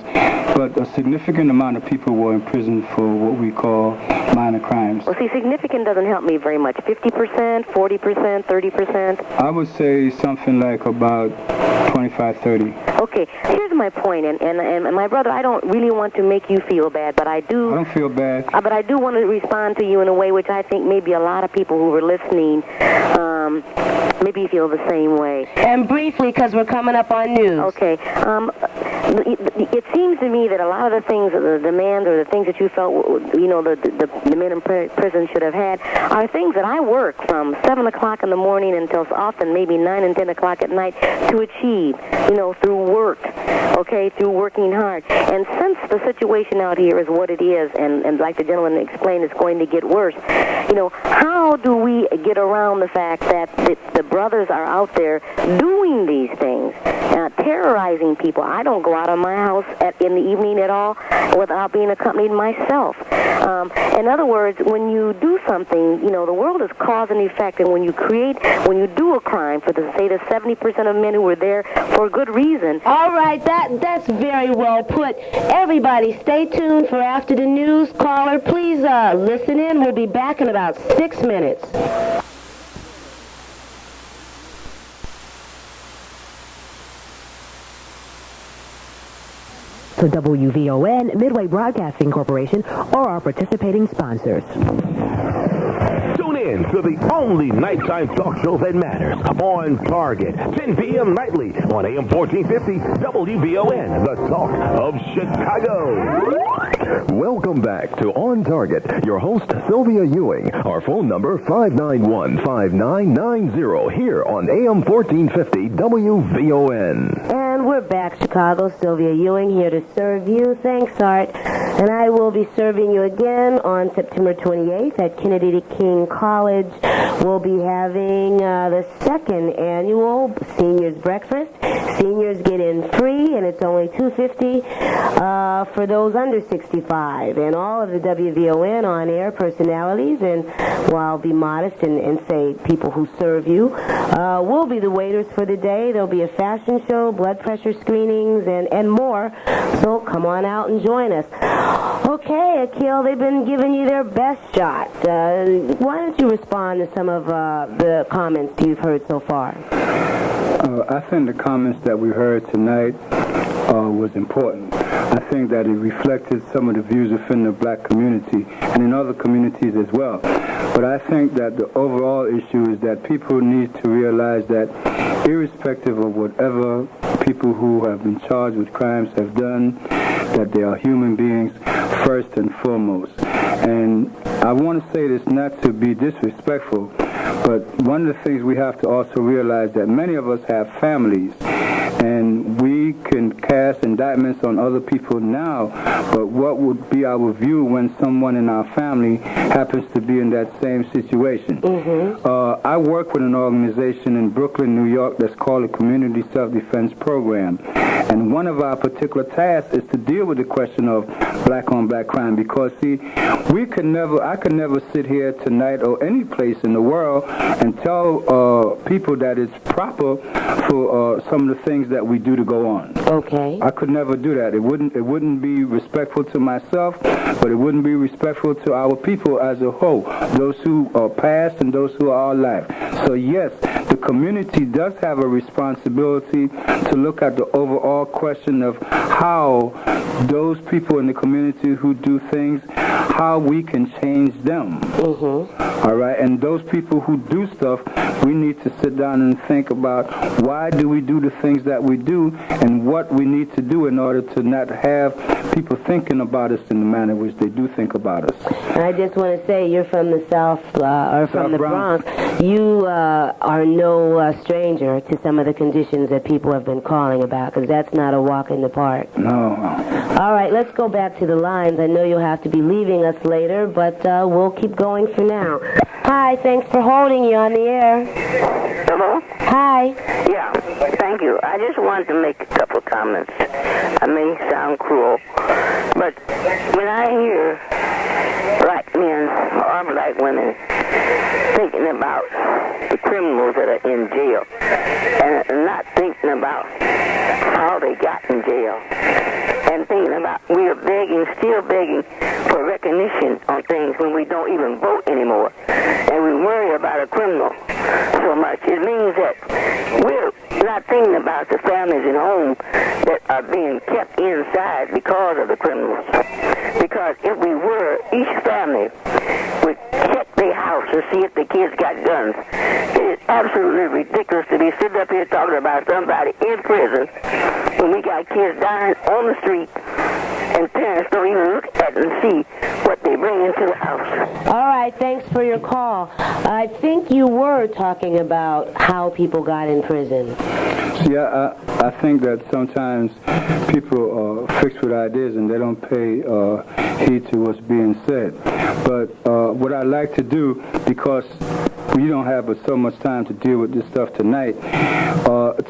But a significant amount of people were in prison for what we call minor crimes. Well, see, significant doesn't help me very much. 50%, 40%, 30%? I would say something like about 25, 30. Okay, here's my point, and my brother, I don't really want to make you feel bad, but I do... I don't feel bad. But I do want to respond to you in a way which I think maybe a lot of people who were listening maybe feel the same way. And briefly, because we're coming up on news. Okay. It seems to me that a lot of the things, the demands or the things that you felt, the men in prison should have had, are things that I work from 7 o'clock in the morning until often maybe 9 and 10 o'clock at night to achieve, through work, okay, through working hard. And since the situation out here is what it is, and like the gentleman explained, it's going to get worse, how do we get around the fact that the brothers are out there doing these things, terrorizing people? I don't go out of my house in the evening at all without being accompanied myself. In other words, when you do something, the world is cause and effect, and when you do a crime for the 70% of men who were there for a good reason. All right, that's very well put. Everybody, stay tuned for After the News. Caller, please listen in. We'll be back in about 6 minutes. To WVON, Midway Broadcasting Corporation, or our participating sponsors. Tune in to the only nighttime talk show that matters, On Target, 10 p.m. nightly on AM 1450 WVON, the talk of Chicago. Welcome back to On Target. Your host, Sylvia Ewing. Our phone number, 591-5990, here on AM 1450 WVON. And we're back, Chicago. Sylvia Ewing here to serve you. Thanks, Art. And I will be serving you again on September 28th at Kennedy King College. We'll be having the second annual Seniors Breakfast. Seniors get in free, and it's only $2.50 for those under 65. And all of the WVON on-air personalities, and well, I'll be modest and say people who serve you, will be the waiters for the day. There'll be a fashion show, blood pressure screenings, and more. So come on out and join us. Okay, Akil, they've been giving you their best shot. Why don't you respond to some of the comments you've heard so far? I think the comments that we heard tonight was important. I think that it reflected some of the views within the black community and in other communities as well. But I think that the overall issue is that people need to realize that irrespective of whatever people who have been charged with crimes have done, that they are human beings first and foremost. And I want to say this not to be disrespectful, but one of the things we have to also realize that many of us have families, and we can cast indictments on other people now, but what would be our view when someone in our family happens to be in that same situation? I work with an organization in Brooklyn, New York that's called the Community Self-Defense Program, and one of our particular tasks is to deal with the question of black-on-black crime, because, see, I could never sit here tonight or any place in the world and tell people that it's proper for some of the things that we do to go on. Okay. I could never do that. It wouldn't be respectful to myself, but it wouldn't be respectful to our people as a whole, those who are past and those who are alive. So yes, the community does have a responsibility to look at the overall question of how those people in the community who do things, how we can change them. All right, and those people who do stuff, we need to sit down and think about why do we do the things that we do and what we need to do in order to not have people thinking about us in the manner in which they do think about us. And I just want to say, you're from the South, or from the Bronx. You are no stranger to some of the conditions that people have been calling about, because that's not a walk in the park. No. All right, let's go back to the lines. I know you'll have to be leaving us later, but we'll keep going for now. Hi, thanks for holding you on the air. Hello? Hi. Yeah, thank you. I just wanted to make a couple comments. I may sound cruel, but when I hear black men or black women thinking about the criminals that are in jail and not thinking about how they got in jail, and thinking about we're still begging for recognition on things when we don't even vote anymore, and we worry about a criminal so much, it means that we're not thinking about the families at home that are being kept inside because of the criminals. Because if we were, each family would check their house to see if the kids got guns. It is absolutely ridiculous to be sitting up here talking about somebody in prison when we got kids dying on the street and parents don't even look at and see what they bring into the house. All right, thanks for your call. I think you were talking about how people got in prison. Yeah, I think that sometimes people are fixed with ideas and they don't pay heed to what's being said. But what I like to do, because we don't have so much time to deal with this stuff tonight,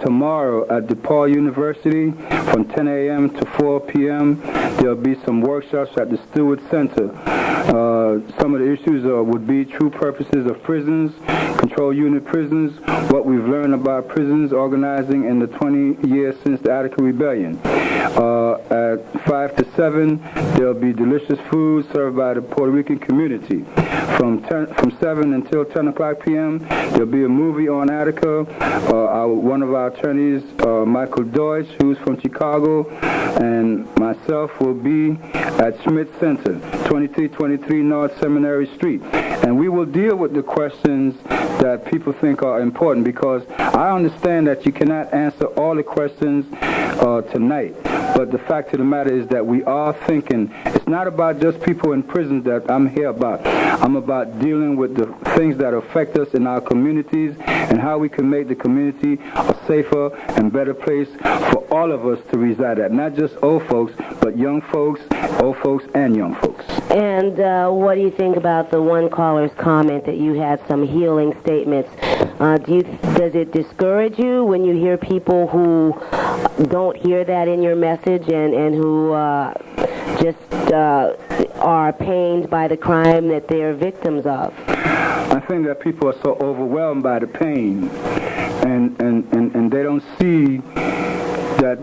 tomorrow at DePaul University from 10 a.m. to 4 p.m. there'll be some workshops at the Stewart Center. Some of the issues would be true purposes of prisons, control unit prisons, what we've learned about prisons organizing in the 20 years since the Attica Rebellion. At 5 to 7, there'll be delicious food served by the Puerto Rican community. From 7 until 10 o'clock p.m., there'll be a movie on Attica. One of our attorneys, Michael Deutsch, who's from Chicago, and myself will be at Schmidt Center, 2323 North Seminary Street. And we will deal with the questions that people think are important, because I understand that you cannot answer all the questions tonight. But the fact of the matter is that we are thinking, it's not about just people in prison that I'm here about. I'm about dealing with the things that affect us in our communities and how we can make the community a safer and better place for all of us to reside at. Not just old folks, but young folks, old folks, and young folks. And what do you think about the one caller's comment that you had some healing statements? Does it discourage you when you hear people who don't hear that in your message and who just are pained by the crime that they're victims of? I think that people are so overwhelmed by the pain, and they don't see that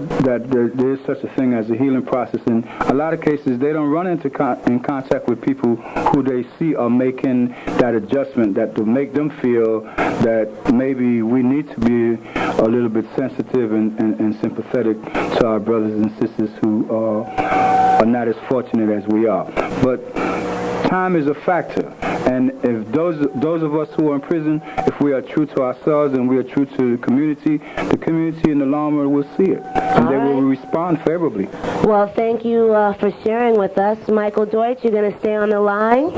there is such a thing as a healing process. In a lot of cases, they don't run into in contact with people who they see are making that adjustment that to make them feel that maybe we need to be a little bit sensitive and sympathetic to our brothers and sisters who are not as fortunate as we are. But time is a factor, and if those of us who are in prison, if we are true to ourselves and we are true to the community in the long run will see it, and they will respond favorably. Well, thank you for sharing with us. Michael Deutsch, you're going to stay on the line?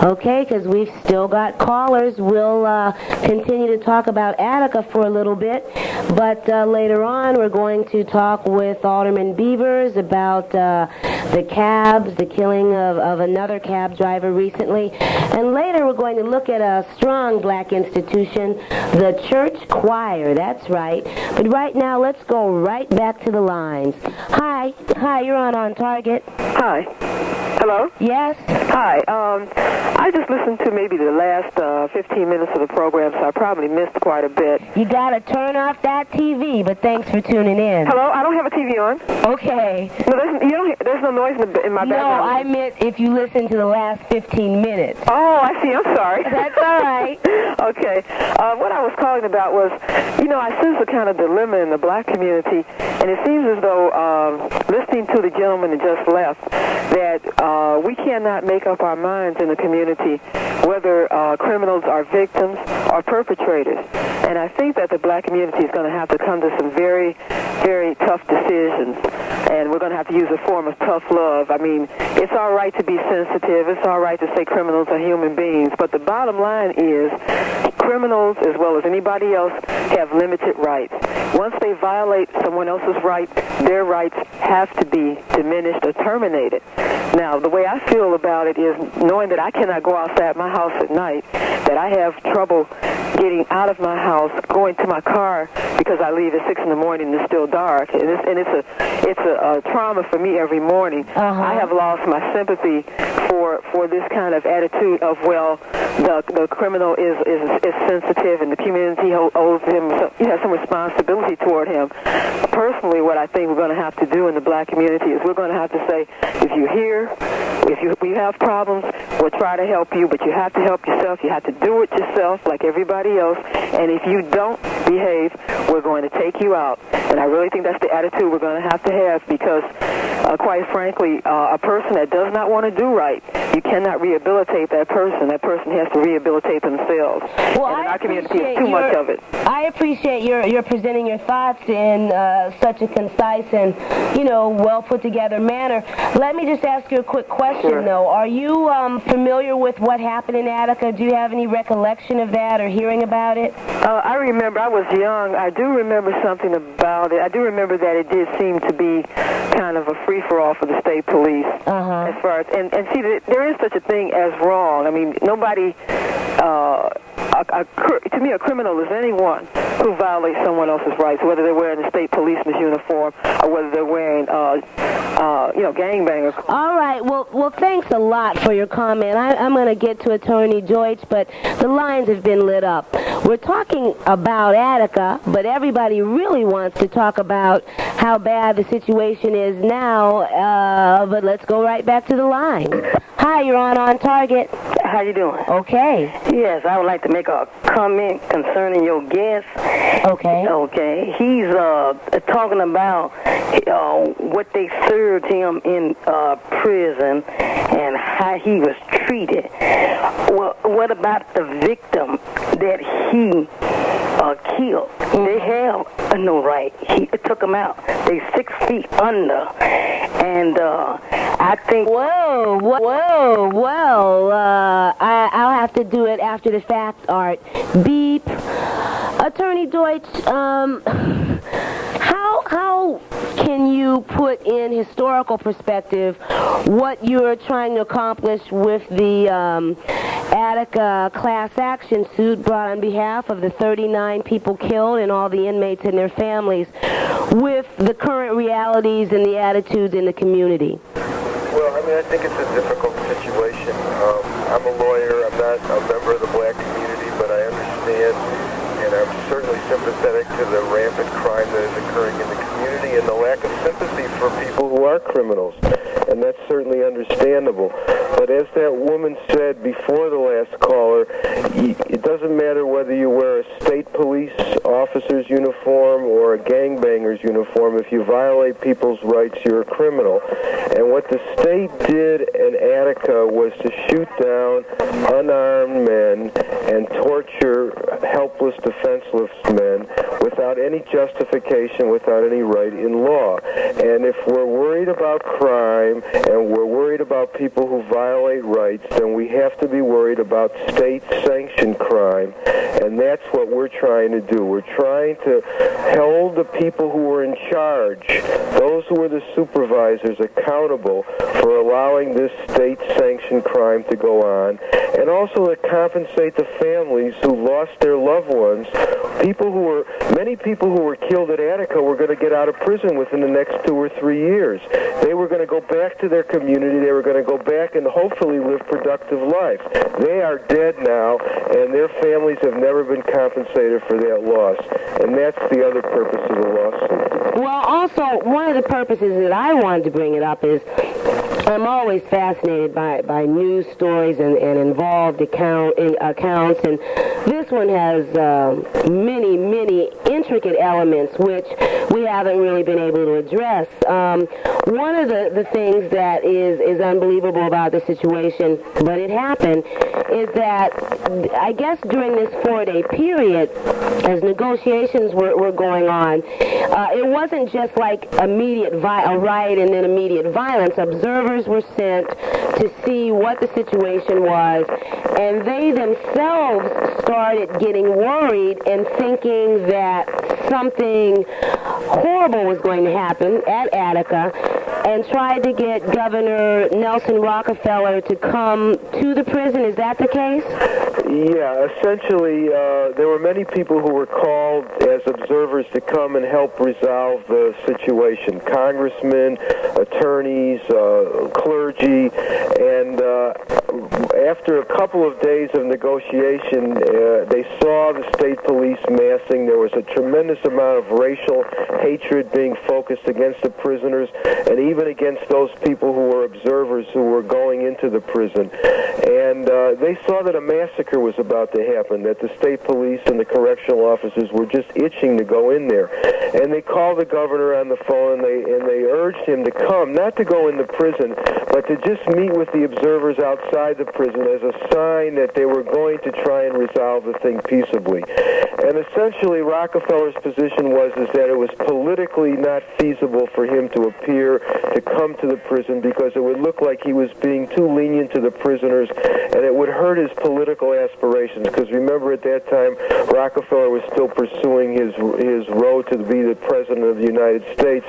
Okay, because we've still got callers. We'll continue to talk about Attica for a little bit, but later on we're going to talk with Alderman Beavers about the cabs, the killing of another cab driver recently, and later we're going to look at a strong black institution, the church choir. That's right. But right now, let's go right back to the lines. Hi, you're on Target. Hi. Hello? Yes? Hi. I just listened to maybe the last 15 minutes of the program, so I probably missed quite a bit. You got to turn off that TV, but thanks for tuning in. Hello? I don't have a TV on. Okay. No, there's no noise in my background. No, I meant if you listen to the last 15 minutes. Oh, I see. I'm sorry. That's all right. Okay. What I was calling about was, I sense a kind of dilemma in the black community, and it seems as though, listening to the gentleman that just left, that we cannot make up our minds in the community whether criminals are victims or perpetrators. And I think that the black community is going to have to come to some very, very tough decisions. And we're going to have to use a form of tough love. I mean, it's all right to be sensitive. It's all right to say criminals are human beings. But the bottom line is criminals, as well as anybody else, have limited rights. Once they violate someone else's rights, their rights have to be diminished or terminated. Now, the way I feel about it is knowing that I cannot go outside my house at night, that I have trouble getting out of my house, going to my car because I leave at 6 in the morning and it's still dark. And it's a trauma for me every morning. I have lost my sympathy for this kind of attitude of, well, the criminal is sensitive and the community owes him, has some responsibility toward him. Personally, what I think we're going to have to do in the black community is we're going to have to say, if you're here, if we have problems, we'll try to help you, but you have to help yourself. You have to do it yourself like everybody else. And if you don't behave, we're going to take you out. And I really think that's the attitude we're going to have because, quite frankly, a person that does not want to do right, you cannot rehabilitate that person. That person has to rehabilitate themselves. Well, and in our community, it's too much of it. I appreciate your presenting your thoughts in such a concise and, well put together manner. Let me just ask you a quick question, though. Are you familiar with what happened in Attica? Do you have any recollection of that or hearing about it? I remember. I was young. I do remember something about it. I do remember that it did seem to be kind of a free-for-all for the state police. As far as and see, there is such a thing as wrong. I mean, nobody. To me, a criminal is anyone who violates someone else's rights, whether they're wearing a state policeman's uniform or whether they're wearing, gangbangers. All right. Well, thanks a lot for your comment. I'm going to get to Attorney Deutsch, but the lines have been lit up. We're talking about Attica, but everybody really wants to talk about how bad the situation is now, but let's go right back to the line. Hi, you're on Target. How you doing? Okay. Yes, I would like to make a comment concerning your guest. Okay. Okay. He's talking about what they served him in prison and how he was treated. Well, what about the victim that he killed? They have no right. He took him out. They 6 feet under, and I think. Whoa! Well, I'll have to do it after the fact, Art. Beep. Attorney Deutsch, how can you put in historical perspective what you're trying to accomplish with the Attica class action suit brought on behalf of the 39 people killed and all the inmates and their families with the current realities and the attitudes in the community? Well, I mean, I think it's a difficult situation. I'm a lawyer. I'm not a member of the black community, but I understand, and I'm certainly sympathetic to the rampant crime that is occurring in the community and the lack of sympathy for people who are criminals. And that's certainly understandable. But as that woman said before the last caller, it doesn't matter whether you wear a state police officer's uniform or a gangbanger's uniform. If you violate people's rights, you're a criminal. And what the state did in Attica was to shoot down unarmed men and torture helpless, defenseless men without any justification, without any right in law. And if we're worried about crime and we're worried about people who violate rights, then we have to be worried about state-sanctioned crime. And that's what we're trying to do. We're trying to hold the people who were in charge, those who were the supervisors, accountable for allowing this state-sanctioned crime to go on, and also to compensate the families who lost their loved ones. Many people who were killed at Attica were going to get out of prison within the next 2 or 3 years. They were going to go back to their community. They were going to go back and hopefully live productive lives. They are dead now, and their families have never been compensated for that loss. And that's the other purpose of the lawsuit. Well, also, one of the purposes that I wanted to bring it up is I'm always fascinated by news stories and involved accounts, and this one has many, many intricate elements which we haven't really been able to address. One of the things that is unbelievable about the situation, but it happened, is that I guess during this 4-day period, as negotiations were going on, it wasn't just like immediate a riot and then immediate violence. Observers were sent to see what the situation was, and they themselves started getting worried and thinking that something horrible was going to happen at Attica, and tried to get Governor Nelson Rockefeller to come to the prison. Is that the case? Yeah, essentially, there were many people who were called as observers to come and help resolve the situation. Congressmen, attorneys, clergy, and after a couple of days of negotiation, they saw the state police massing. There was a tremendous amount of racial hatred being focused against the prisoners and even against those people who were observers who were going into the prison. And they saw that a massacre was about to happen, that the state police and the correctional officers were just itching to go in there. And they called the governor on the phone, and they urged him to come, not to go in the prison, but to just meet with the observers outside the prison as a sign that they were going to try and resolve the thing peaceably. And essentially, Rockefeller's position was that it was politically not feasible for him to appear to come to the prison because it would look like he was being too lenient to the prisoners, and it would hurt his political aspirations. Because remember, at that time, Rockefeller was still pursuing his road to be the president of the United States,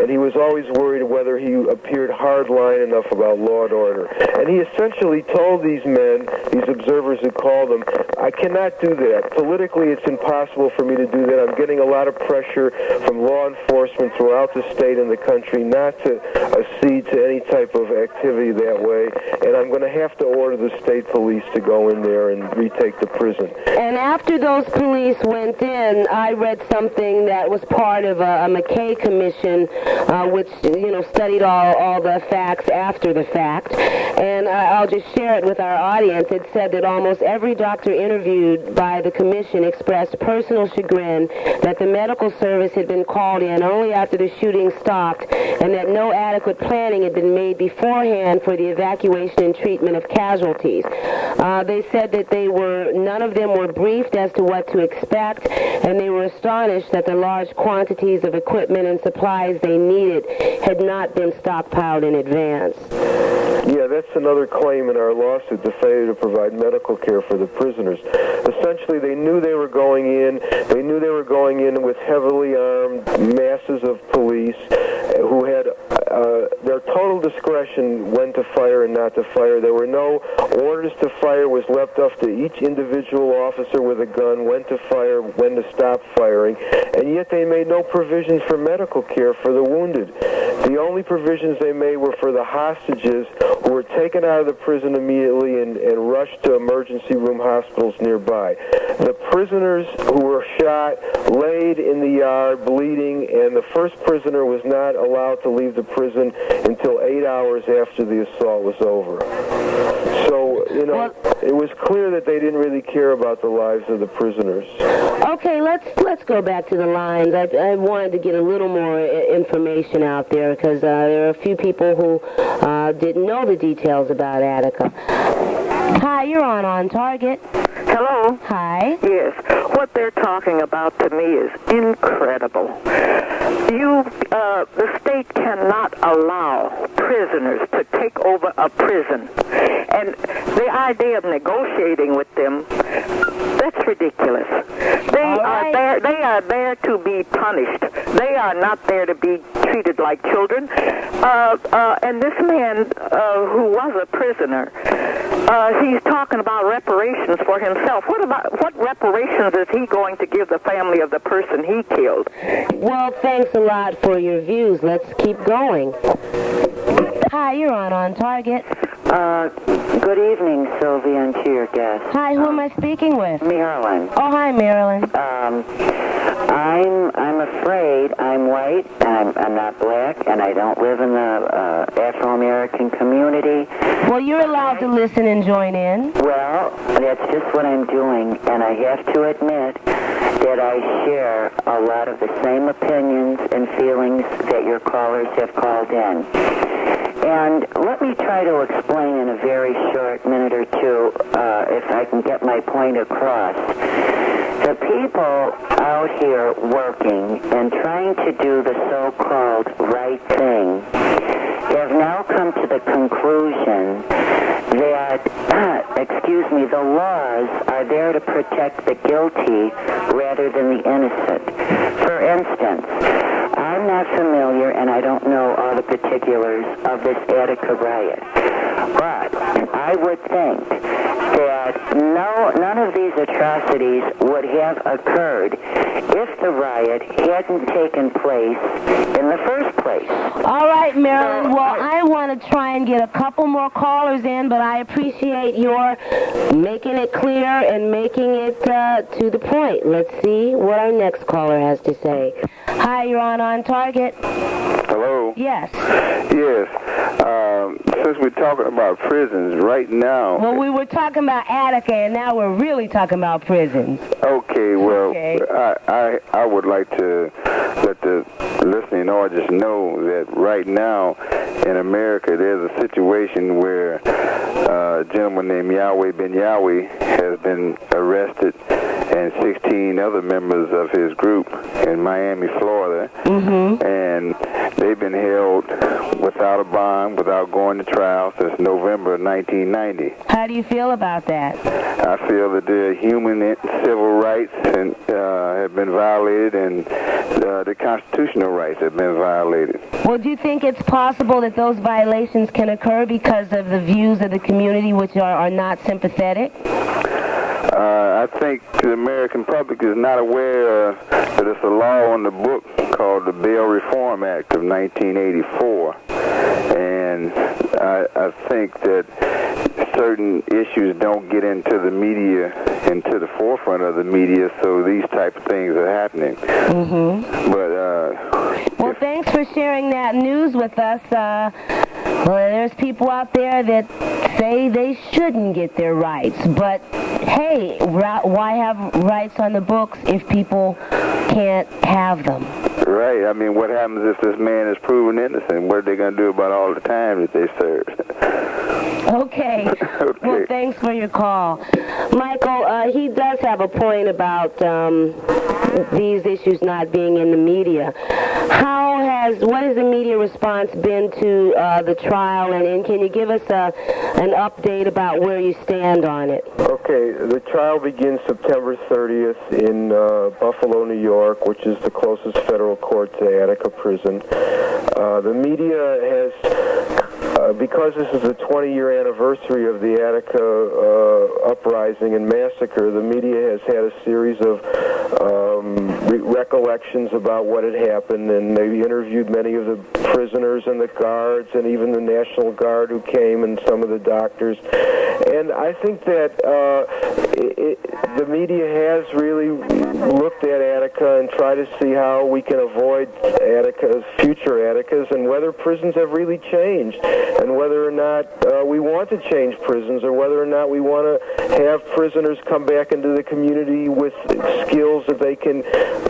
and he was always worried whether he appeared hardline enough about law and order. And he essentially told these men, these observers who called him, I cannot do that. Politically, it's impossible for me to do that. I'm getting a lot of pressure from law enforcement throughout the state and the country not to accede to any type of activity that way, and I'm going to have to order the state police to go in there and retake the prison. And after those police went in, I read something that was part of a McKay commission, which studied all the facts after the fact. And I'll just share it with our audience. It said that almost every doctor interviewed by the commission expressed personal chagrin that the medical service had been called in only after the shooting stopped, and that no adequate planning had been made beforehand for the evacuation and treatment of casualties. They said that none of them were briefed as to what to expect, and they were astonished that the large quantities of equipment and supplies they needed had not been stockpiled in advance. Yeah, that's another claim in our lawsuit, the failure to provide medical care for the prisoners. Essentially, they knew they were going in. They knew they were going in with heavily armed masses of police who had their total discretion when to fire and not to fire. There were no orders to fire. Was left up to each individual officer with a gun when to fire, when to stop firing, and yet they made no provisions for medical care for the wounded. The only provisions they made were for the hostages who were taken out of the prison immediately and rushed to emergency room hospitals nearby. The prisoners who were shot laid in the yard bleeding, and the first prisoner was not allowed to leave the prison until 8 hours after the assault was over. So, it was clear that they didn't really care about the lives of the prisoners. Okay, let's go back to the lines. I wanted to get a little more information out there because there are a few people who didn't know the details about Attica. Hi, you're on Target. Hello? Hi. Yes. What they're talking about to me is incredible. The state cannot allow prisoners to take over a prison. And the idea of negotiating with them, that's ridiculous. They are there to be punished. They are not there to be treated like children. And this man who was a prisoner, he's talking about reparations for himself. What reparations is he going to give the family of the person he killed? Well, thanks a lot for your views. Let's keep going. Hi, you're on Target. Good evening, Sylvia, and to your guest. Hi, who am I speaking with? Marilyn. Oh, hi, Marilyn. I'm afraid I'm white, and I'm not black, and I don't live in the Afro-American community. Well, you're allowed to listen and join in. Well, that's just what I'm doing, and I have to admit that I share a lot of the same opinions and feelings that your callers have called in. And let me try to explain in a very short minute or two, if I can get my point across. The people out here working and trying to do the so-called right thing have now come to the conclusion that, the laws are there to protect the guilty rather than the innocent. For instance, I'm not familiar, and I don't know all the particulars of this Attica riot, but I would think that none of these atrocities would have occurred if the riot hadn't taken place in the first place. All right, Marilyn. Well, I want to try and get a couple more callers in, but I appreciate your making it clear and making it to the point. Let's see what our next caller has to say. Hi, you're on Target. Hello? Yes. Yes. Since we're talking about prisons right now... Well, we were talking about Attica, and now we're really talking about prisons. Okay, well, okay. I would like to let the listening audience know that right now in America there's a situation where a gentleman named Yahweh Ben Yahweh has been arrested and 16 other members of his group in Miami, Florida. Mm-hmm. And they've been held without a bond, without going to trial since November of 1990. How do you feel about that? I feel that their human and civil rights have been violated, and the constitutional rights have been violated. Well, do you think it's possible that those violations can occur because of the views of the community which are not sympathetic? I think the American public is not aware that it's a law on the book called the Bail Reform Act of 1984. And I think that certain issues don't get into the media, into the forefront of the media, so these type of things are happening. Mm-hmm. But well, thanks for sharing that news with us. Well, there's people out there that say they shouldn't get their rights, but hey, why have rights on the books if people can't have them? Right. I mean, what happens if this man is proven innocent? What are they going to do about all the time that they served? Okay. Well, thanks for your call. Michael, he does have a point about these issues not being in the media. What has the media response been to the trial, and can you give us an update about where you stand on it? Okay, the trial begins September 30th in Buffalo, New York, which is the closest federal court to Attica prison. The media has, because this is the 20-year anniversary of the Attica uprising and massacre, the media has had a series of recollections about what had happened, and they've interviewed many of the prisoners and the guards and even the National Guard who came and some of the doctors. And I think that the media has really looked at Attica and tried to see how we can avoid future Atticas, and whether prisons have really changed, and whether or not we want to change prisons, or whether or not we want to have prisoners come back into the community with skills that they can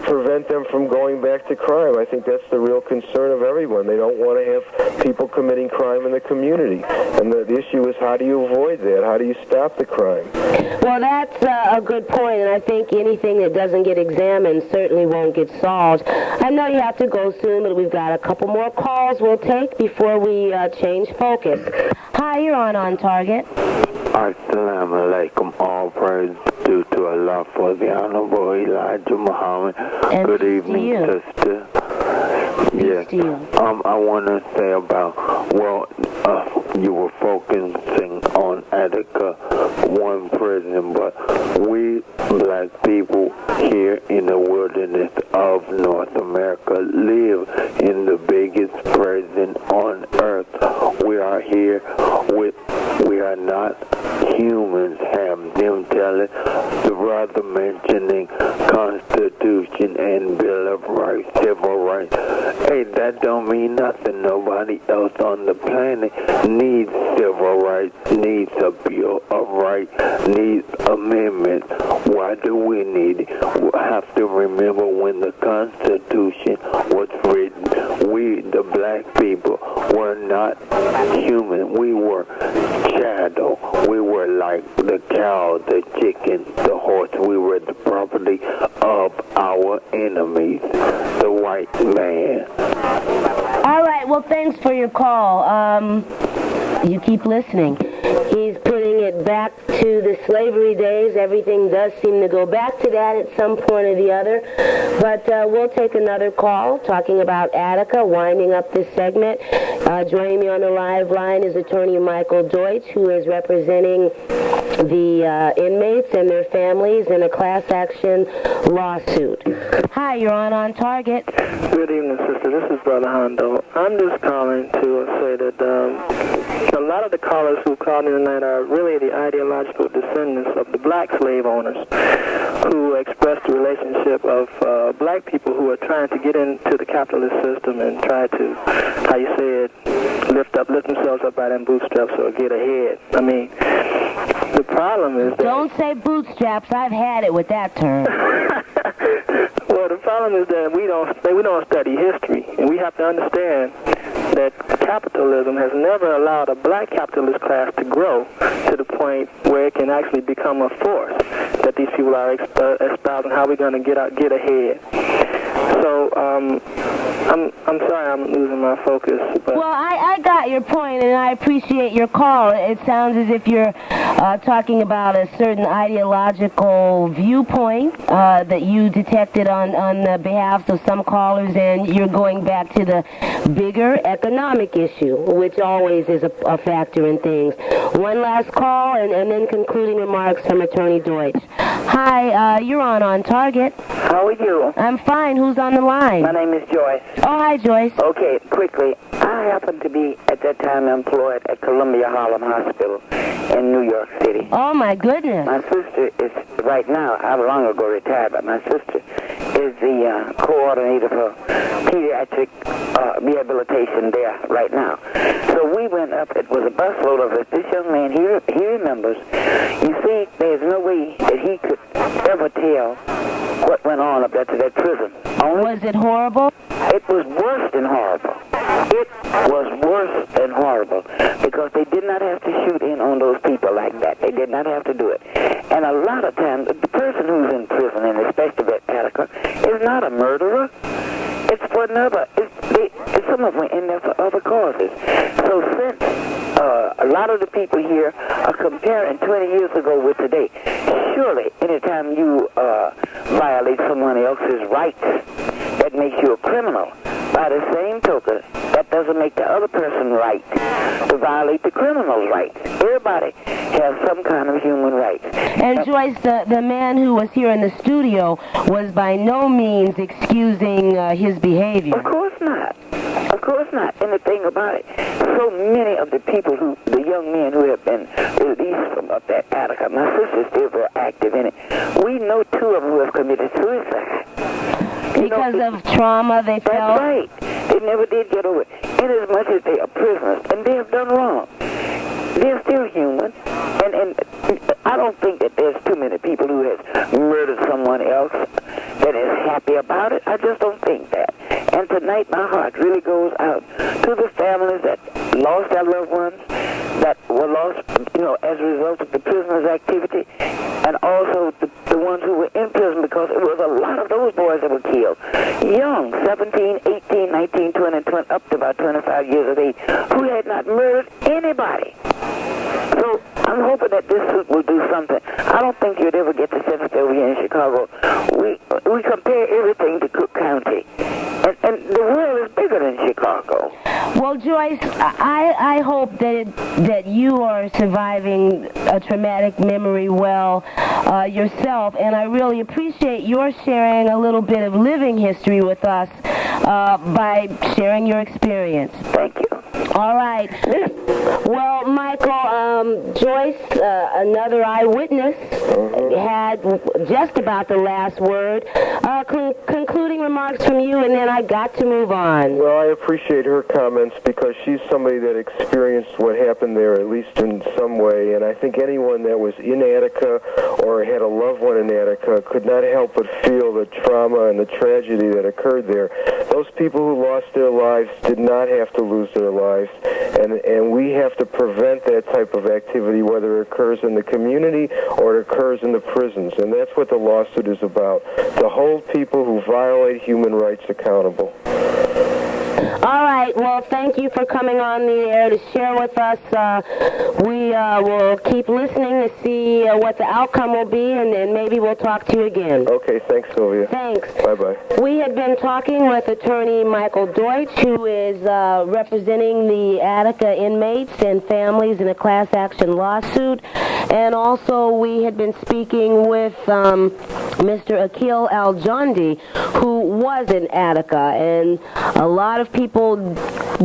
prevent them from going back to crime. I think that's the real concern of everyone. They don't want to have people committing crime in the community. And the issue is, how do you avoid that? How do you stop the crime? Well, that's a good point, and I think anything that doesn't get examined certainly won't get solved. I know you have to go soon, but we've got a couple more calls we'll take before we change focus. Hi, you're on Target. Assalamu alaikum. All praise due to Allah for the Honorable Elijah Muhammad. And good evening, sister. Yes. I want to say about, you were focusing on Attica, one prison, but we black people here in the wilderness of North America live in the biggest prison on earth. We are here we are not humans, have them telling the brother mentioning Constitution and Bill of Rights, civil rights. Hey, that don't mean nothing. Nobody else on the planet needs civil rights, needs a Bill of Rights, needs amendments. Why do we need it? We have to remember when the Constitution was written, we, the black people, were not human. We were chattel. We were like the cow, the chicken, the horse. We were the property of our enemies, the white man. All right, well, thanks for your call. You keep listening. He's putting it back to the slavery days. Everything does seem to go back to that at some point or the other. But we'll take another call talking about Attica, winding up this segment. Joining me on the live line is attorney Michael Deutsch, who is representing the inmates and their families in a class action lawsuit. Hi, you're on Target. Good evening, sister. This is Brother Hondo. I'm just calling to say that a lot of the callers who called in tonight are really the ideological descendants of the black slave owners who expressed the relationship of black people who are trying to get into the capitalist system and try to, how you say it, lift themselves up by them bootstraps or get ahead. I mean, the problem is that... Don't say bootstraps. I've had it with that term. Well, the problem is that we don't study history, and we have to understand that capitalism has never allowed a black capitalist class to grow to the point where it can actually become a force that these people are espousing how we're going to get ahead. So I'm sorry I'm losing my focus. But well, I got your point, and I appreciate your call. It sounds as if you're talking about a certain ideological viewpoint that you detected on the behalf of some callers, and you're going back to the bigger economic issue, which always is a factor in things. One last call, and then concluding remarks from Attorney Deutsch. Hi, you're on Target. How are you? I'm fine. Who's on the line? My name is Joyce. Oh, hi, Joyce. Okay, quickly. I happened to be, at that time, employed at Columbia Harlem Hospital in New York City. Oh, my goodness. My sister is, right now, I long ago retired, but my sister is the coordinator for pediatric rehabilitation there right now. So we went up. It was a busload of us. This young man, he remembers. You see, there's no way that he could ever tell what went on up there to that prison. Was it horrible? It was worse than horrible. It was worse than horrible because they did not have to shoot in on those people like that. They did not have to do it. And a lot of times, the person who's in prison, and especially at Attica, is not a murderer. It's for another. Some of them are in there for other causes. So since a lot of the people here are comparing 20 years ago with today, surely anytime you violate someone else's rights, that makes you a criminal. By the same token, that doesn't make the other person right to violate the criminal's rights. Everybody has some kind of human rights. And Joyce, the man who was here in the studio was by no means excusing his behavior. Of course not. Of course not. And the thing about it, so many of the people the young men who have been released from up at Attica, my sister's still very active in it. We know 2 of them who have committed suicide. Because of trauma they felt? That's right. They never did get over it. In as much as they are prisoners, and they have done wrong, they're still human. And I don't think that there's too many people who has murdered someone else that is happy about it. I just don't think that. And tonight my heart really goes out to the families that lost their loved ones, that were lost, as a result of the prisoners' activity, and also the ones who were in prison, because it was a lot of those boys that were killed. Young, 17, 18, 19, 20, up to about 25 years of age, who had not murdered anybody. So I'm hoping that this suit will do something. I don't think you'd ever get the sense over here in Chicago. We compare everything to Cook County. And the world is bigger than Chicago. Well, Joyce, I hope that you are surviving a traumatic memory well yourself, and I really appreciate your sharing a little bit of living history with us by sharing your experience. Thank you. All right. Well, Michael, Joyce, another eyewitness, had just about the last word. Concluding remarks from you, and then I got to move on. Well, I appreciate her comments because she's somebody that experienced what happened there, at least in some way, and I think anyone that was in Attica or had a loved one in Attica could not help but feel the trauma and the tragedy that occurred there. Those people who lost their lives did not have to lose their lives, and we have to prevent that type of activity, whether it occurs in the community or it occurs in the prisons, and that's what the lawsuit is about, to hold people who violate human rights accountable. All right. Well, thank you for coming on the air to share with us. We will keep listening to see what the outcome will be, and then maybe we'll talk to you again. Okay. Thanks, Sylvia. Thanks. Bye-bye. We had been talking with attorney Michael Deutsch, who is representing the Attica inmates and families in a class action lawsuit. And also we had been speaking with Mr. Akil al-Jundi, who was in Attica. And a lot of people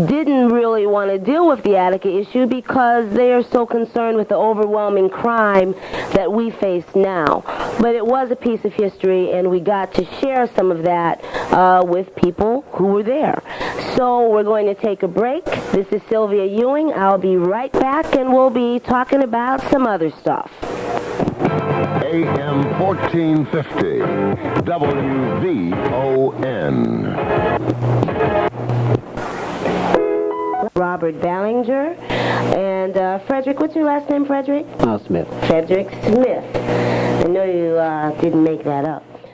didn't really want to deal with the Attica issue because they are so concerned with the overwhelming crime that we face now. But it was a piece of history, and we got to share some of that with people who were there. So we're going to take a break. This is Sylvia Ewing. I'll be right back, and we'll be talking about some other stuff. AM 1450, WVON. Robert Ballinger and Frederick. What's your last name, Frederick? Smith. Frederick Smith. I know you didn't make that up.